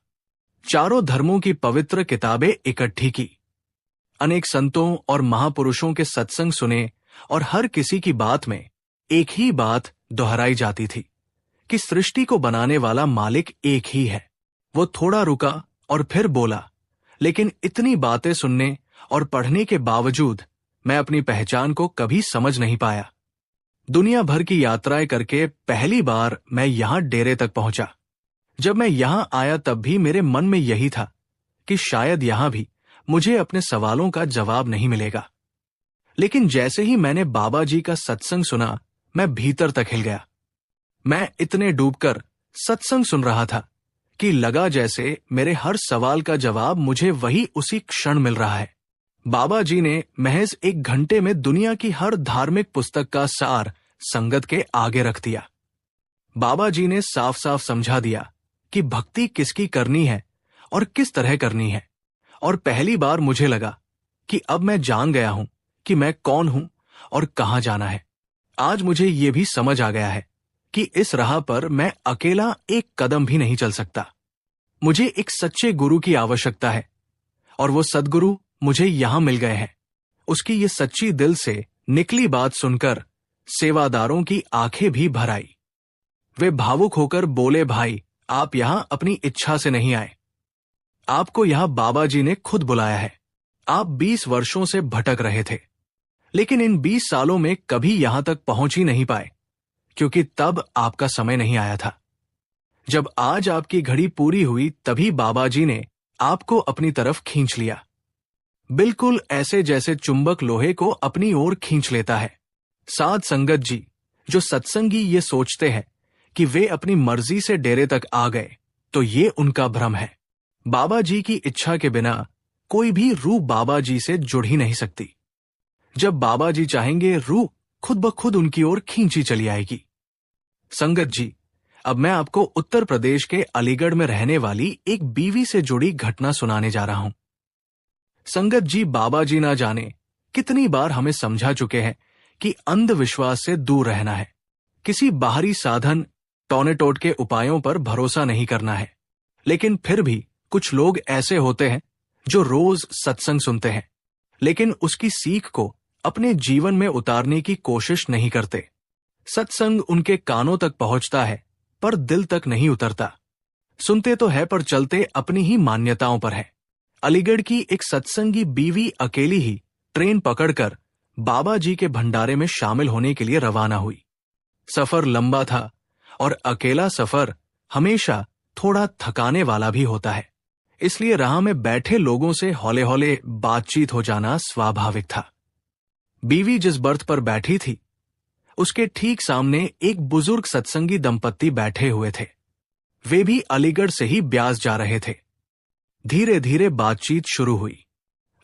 चारों धर्मों की पवित्र किताबें इकट्ठी की, अनेक संतों और महापुरुषों के सत्संग सुने और हर किसी की बात में एक ही बात दोहराई जाती थी कि सृष्टि को बनाने वाला मालिक एक ही है। वो थोड़ा रुका और फिर बोला, लेकिन इतनी बातें सुनने और पढ़ने के बावजूद मैं अपनी पहचान को कभी समझ नहीं पाया। दुनिया भर की यात्राएं करके पहली बार मैं यहां डेरे तक पहुंचा। जब मैं यहां आया तब भी मेरे मन में यही था कि शायद यहां भी मुझे अपने सवालों का जवाब नहीं मिलेगा। लेकिन जैसे ही मैंने बाबा जी का सत्संग सुना, मैं भीतर तक हिल गया। मैं इतने डूबकर सत्संग सुन रहा था कि लगा जैसे मेरे हर सवाल का जवाब मुझे वही उसी क्षण मिल रहा है। बाबा जी ने महज 1 घंटे में दुनिया की हर धार्मिक पुस्तक का सार संगत के आगे रख दिया। बाबा जी ने साफ साफ समझा दिया कि भक्ति किसकी करनी है और किस तरह करनी है। और पहली बार मुझे लगा कि अब मैं जान गया हूं कि मैं कौन हूं और कहां जाना है। आज मुझे ये भी समझ आ गया है कि इस राह पर मैं अकेला एक कदम भी नहीं चल सकता। मुझे एक सच्चे गुरु की आवश्यकता है और वो सद्गुरु मुझे यहां मिल गए हैं। उसकी ये सच्ची दिल से निकली बात सुनकर सेवादारों की आंखें भी भर आई। वे भावुक होकर बोले, भाई आप यहां अपनी इच्छा से नहीं आए, आपको यहां बाबा जी ने खुद बुलाया है। आप 20 वर्षों से भटक रहे थे, लेकिन इन 20 सालों में कभी यहां तक पहुंच ही नहीं पाए, क्योंकि तब आपका समय नहीं आया था। जब आज आपकी घड़ी पूरी हुई तभी बाबा जी ने आपको अपनी तरफ खींच लिया, बिल्कुल ऐसे जैसे चुंबक लोहे को अपनी ओर खींच लेता है। साध संगत जी, जो सत्संगी ये सोचते हैं कि वे अपनी मर्जी से डेरे तक आ गए, तो ये उनका भ्रम है। बाबा जी की इच्छा के बिना कोई भी रूह बाबा जी से जुड़ ही नहीं सकती। जब बाबा जी चाहेंगे, रूह खुद ब खुद उनकी ओर खींची चली आएगी। संगत जी, अब मैं आपको उत्तर प्रदेश के अलीगढ़ में रहने वाली एक बीवी से जुड़ी घटना सुनाने जा रहा हूं। संगत जी, बाबा जी ना जाने कितनी बार हमें समझा चुके हैं कि अंधविश्वास से दूर रहना है, किसी बाहरी साधन टोने टोट के उपायों पर भरोसा नहीं करना है। लेकिन फिर भी कुछ लोग ऐसे होते हैं जो रोज सत्संग सुनते हैं, लेकिन उसकी सीख को अपने जीवन में उतारने की कोशिश नहीं करते। सत्संग उनके कानों तक पहुंचता है पर दिल तक नहीं उतरता। सुनते तो है पर चलते अपनी ही मान्यताओं पर है। अलीगढ़ की एक सत्संगी बीवी अकेली ही ट्रेन पकड़कर बाबा जी के भंडारे में शामिल होने के लिए रवाना हुई। सफर लंबा था और अकेला सफर हमेशा थोड़ा थकाने वाला भी होता है, इसलिए राह में बैठे लोगों से हौले हौले बातचीत हो जाना स्वाभाविक था। बीवी जिस बर्थ पर बैठी थी, उसके ठीक सामने एक बुजुर्ग सत्संगी दंपत्ति बैठे हुए थे। वे भी अलीगढ़ से ही ब्यास जा रहे थे। धीरे धीरे बातचीत शुरू हुई,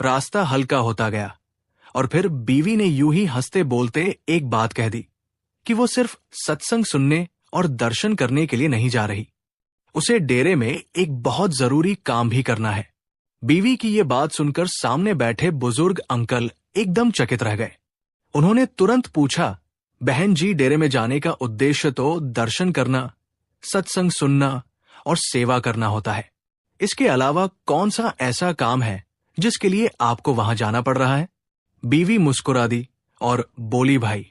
रास्ता हल्का होता गया और फिर बीवी ने यूं ही हंसते बोलते एक बात कह दी कि वो सिर्फ सत्संग सुनने और दर्शन करने के लिए नहीं जा रही, उसे डेरे में एक बहुत जरूरी काम भी करना है। बीवी की ये बात सुनकर सामने बैठे बुजुर्ग अंकल एकदम चकित रह गए। उन्होंने तुरंत पूछा, बहन जी, डेरे में जाने का उद्देश्य तो दर्शन करना, सत्संग सुनना और सेवा करना होता है। इसके अलावा कौन सा ऐसा काम है जिसके लिए आपको वहां जाना पड़ रहा है? बीवी मुस्कुरा दी और बोली, भाई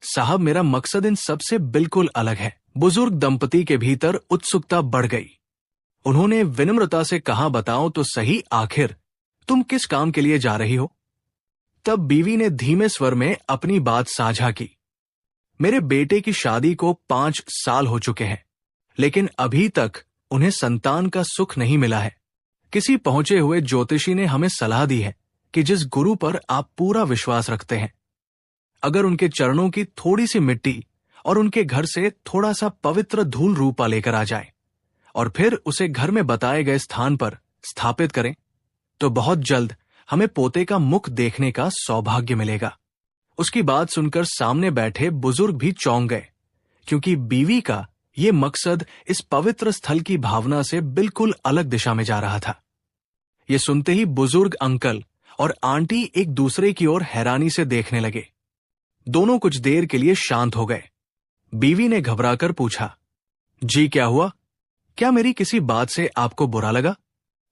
साहब, मेरा मकसद इन सब से बिल्कुल अलग है। बुजुर्ग दंपति के भीतर उत्सुकता बढ़ गई। उन्होंने विनम्रता से कहा, बताओ तो सही, आखिर तुम किस काम के लिए जा रही हो? तब बीवी ने धीमे स्वर में अपनी बात साझा की। मेरे बेटे की शादी को 5 साल हो चुके हैं, लेकिन अभी तक उन्हें संतान का सुख नहीं मिला है। किसी पहुंचे हुए ज्योतिषी ने हमें सलाह दी है कि जिस गुरु पर आप पूरा विश्वास रखते हैं, अगर उनके चरणों की थोड़ी सी मिट्टी और उनके घर से थोड़ा सा पवित्र धूल रूपा लेकर आ जाए और फिर उसे घर में बताए गए स्थान पर स्थापित करें, तो बहुत जल्द हमें पोते का मुख देखने का सौभाग्य मिलेगा। उसकी बात सुनकर सामने बैठे बुजुर्ग भी चौंक गए, क्योंकि बीवी का ये मकसद इस पवित्र स्थल की भावना से बिल्कुल अलग दिशा में जा रहा था। ये सुनते ही बुजुर्ग अंकल और आंटी एक दूसरे की ओर हैरानी से देखने लगे। दोनों कुछ देर के लिए शांत हो गए। बीवी ने घबराकर पूछा, जी क्या हुआ? क्या मेरी किसी बात से आपको बुरा लगा?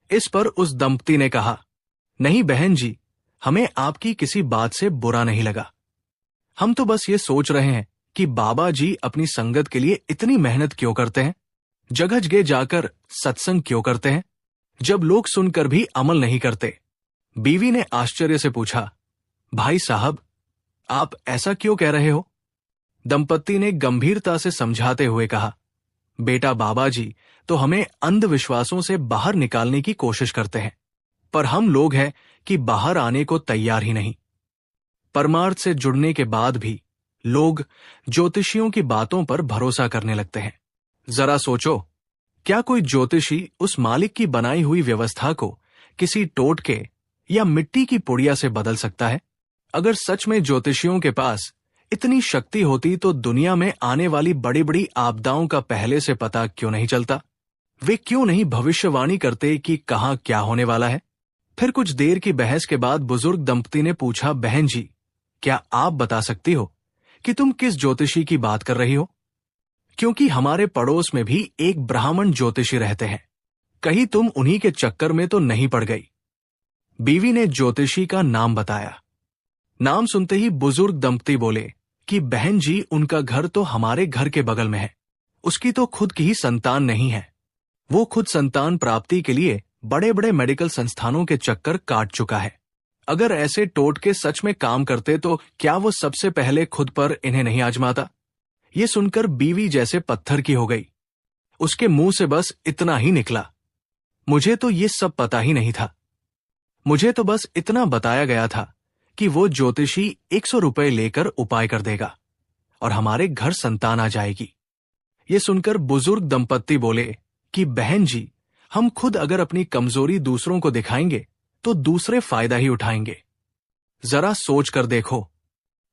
इस पर उस दंपति ने कहा, नहीं बहन जी, हमें आपकी किसी बात से बुरा नहीं लगा। हम तो बस ये सोच रहे हैं कि बाबा जी अपनी संगत के लिए इतनी मेहनत क्यों करते हैं, जगह जगह जाकर सत्संग क्यों करते हैं, जब लोग सुनकर भी अमल नहीं करते। बीवी ने आश्चर्य से पूछा, भाई साहब, आप ऐसा क्यों कह रहे हो? दंपति ने गंभीरता से समझाते हुए कहा, बेटा, बाबा जी तो हमें अंधविश्वासों से बाहर निकालने की कोशिश करते हैं, पर हम लोग हैं कि बाहर आने को तैयार ही नहीं। परमार्थ से जुड़ने के बाद भी लोग ज्योतिषियों की बातों पर भरोसा करने लगते हैं। जरा सोचो, क्या कोई ज्योतिषी उस मालिक की बनाई हुई व्यवस्था को किसी टोटके या मिट्टी की पुड़िया से बदल सकता है? अगर सच में ज्योतिषियों के पास इतनी शक्ति होती तो दुनिया में आने वाली बड़ी बड़ी आपदाओं का पहले से पता क्यों नहीं चलता? वे क्यों नहीं भविष्यवाणी करते कि कहां क्या होने वाला है? फिर कुछ देर की बहस के बाद बुजुर्ग दंपति ने पूछा, बहन जी, क्या आप बता सकती हो कि तुम किस ज्योतिषी की बात कर रही हो? क्योंकि हमारे पड़ोस में भी एक ब्राह्मण ज्योतिषी रहते हैं, कहीं तुम उन्हीं के चक्कर में तो नहीं पड़ गई? बीवी ने ज्योतिषी का नाम बताया। नाम सुनते ही बुजुर्ग दंपति बोले कि बहन जी, उनका घर तो हमारे घर के बगल में है। उसकी तो खुद की ही संतान नहीं है। वो खुद संतान प्राप्ति के लिए बड़े बड़े मेडिकल संस्थानों के चक्कर काट चुका है। अगर ऐसे टोटके सच में काम करते तो क्या वो सबसे पहले खुद पर इन्हें नहीं आजमाता? ये सुनकर बीवी जैसे पत्थर की हो गई। उसके मुंह से बस इतना ही निकला, मुझे तो ये सब पता ही नहीं था। मुझे तो बस इतना बताया गया था कि वो ज्योतिषी 100 रुपए लेकर उपाय कर देगा और हमारे घर संतान आ जाएगी। ये सुनकर बुजुर्ग दंपत्ति बोले कि बहन जी, हम खुद अगर अपनी कमजोरी दूसरों को दिखाएंगे तो दूसरे फायदा ही उठाएंगे। जरा सोच कर देखो,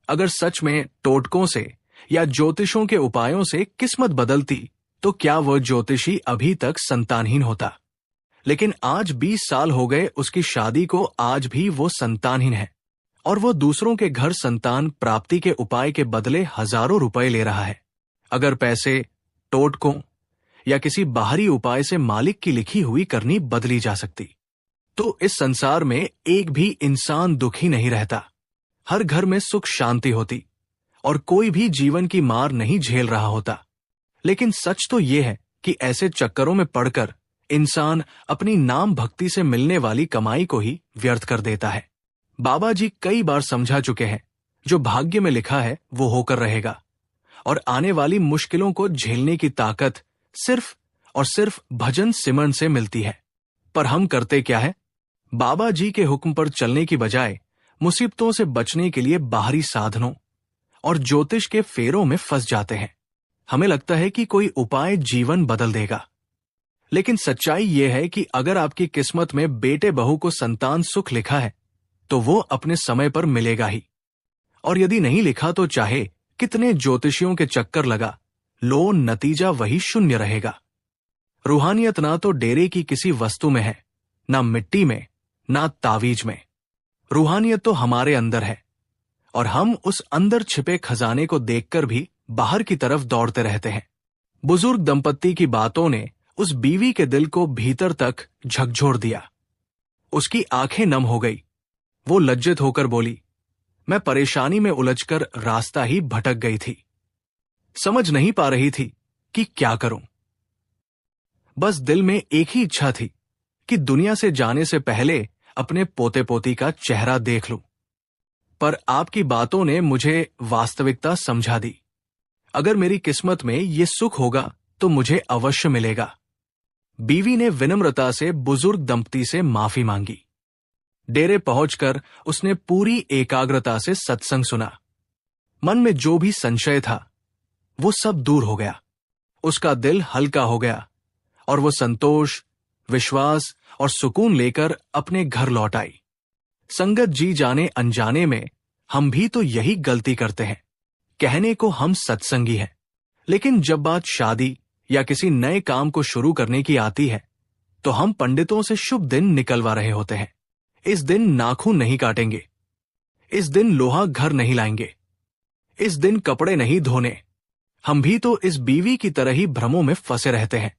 अगर सच में टोटकों से या ज्योतिषों के उपायों से किस्मत बदलती तो क्या वह ज्योतिषी अभी तक संतानहीन होता? लेकिन आज 20 साल हो गए उसकी शादी को, आज भी वो संतानहीन है और वो दूसरों के घर संतान प्राप्ति के उपाय के बदले हजारों रुपए ले रहा है। अगर पैसे टोटकों या किसी बाहरी उपाय से मालिक की लिखी हुई करनी बदली जा सकती, तो इस संसार में एक भी इंसान दुखी नहीं रहता, हर घर में सुख शांति होती और कोई भी जीवन की मार नहीं झेल रहा होता। लेकिन सच तो यह है कि ऐसे चक्करों में पड़कर इंसान अपनी नाम भक्ति से मिलने वाली कमाई को ही व्यर्थ कर देता है। बाबा जी कई बार समझा चुके हैं, जो भाग्य में लिखा है वो होकर रहेगा और आने वाली मुश्किलों को झेलने की ताकत सिर्फ और सिर्फ भजन सिमरन से मिलती है। पर हम करते क्या है? बाबा जी के हुक्म पर चलने की बजाय मुसीबतों से बचने के लिए बाहरी साधनों और ज्योतिष के फेरों में फंस जाते हैं। हमें लगता है कि कोई उपाय जीवन बदल देगा, लेकिन सच्चाई यह है कि अगर आपकी किस्मत में बेटे बहू को संतान सुख लिखा है तो वो अपने समय पर मिलेगा ही, और यदि नहीं लिखा तो चाहे कितने ज्योतिषियों के चक्कर लगा लो, नतीजा वही शून्य रहेगा। रूहानियत ना तो डेरे की किसी वस्तु में है, ना मिट्टी में, ना तावीज में। रूहानियत तो हमारे अंदर है और हम उस अंदर छिपे खजाने को देखकर भी बाहर की तरफ दौड़ते रहते हैं। बुजुर्ग दंपत्ति की बातों ने उस बीवी के दिल को भीतर तक झकझोर दिया। उसकी आंखें नम हो गई। वो लज्जित होकर बोली, मैं परेशानी में उलझकर रास्ता ही भटक गई थी। समझ नहीं पा रही थी कि क्या करूं। बस दिल में एक ही इच्छा थी कि दुनिया से जाने से पहले अपने पोते पोती का चेहरा देख लूं। पर आपकी बातों ने मुझे वास्तविकता समझा दी। अगर मेरी किस्मत में ये सुख होगा तो मुझे अवश्य मिलेगा। बीवी ने विनम्रता से बुजुर्ग दंपति से माफी मांगी। डेरे पहुंचकर उसने पूरी एकाग्रता से सत्संग सुना। मन में जो भी संशय था वो सब दूर हो गया। उसका दिल हल्का हो गया और वो संतोष, विश्वास और सुकून लेकर अपने घर लौट आई। संगत जी जाने अनजाने में हम भी तो यही गलती करते हैं। कहने को हम सत्संगी हैं, लेकिन जब बात शादी या किसी नए काम को शुरू करने की आती है तो हम पंडितों से शुभ दिन निकलवा रहे होते हैं। इस दिन नाखून नहीं काटेंगे, इस दिन लोहा घर नहीं लाएंगे, इस दिन कपड़े नहीं धोने। हम भी तो इस बीवी की तरह ही भ्रमों में फंसे रहते हैं।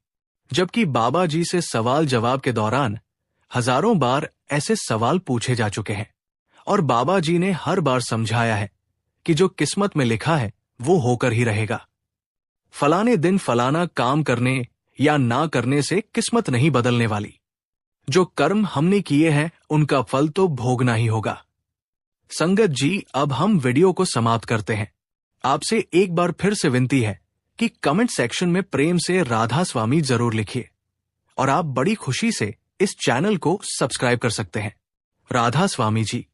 जबकि बाबा जी से सवाल जवाब के दौरान हजारों बार ऐसे सवाल पूछे जा चुके हैं और बाबा जी ने हर बार समझाया है कि जो किस्मत में लिखा है वो होकर ही रहेगा। फलाने दिन फलाना काम करने या ना करने से किस्मत नहीं बदलने वाली। जो कर्म हमने किए हैं उनका फल तो भोगना ही होगा। संगत जी, अब हम वीडियो को समाप्त करते हैं। आपसे एक बार फिर से विनती है कि कमेंट सेक्शन में प्रेम से राधा स्वामी जरूर लिखिए और आप बड़ी खुशी से इस चैनल को सब्सक्राइब कर सकते हैं। राधा स्वामी जी।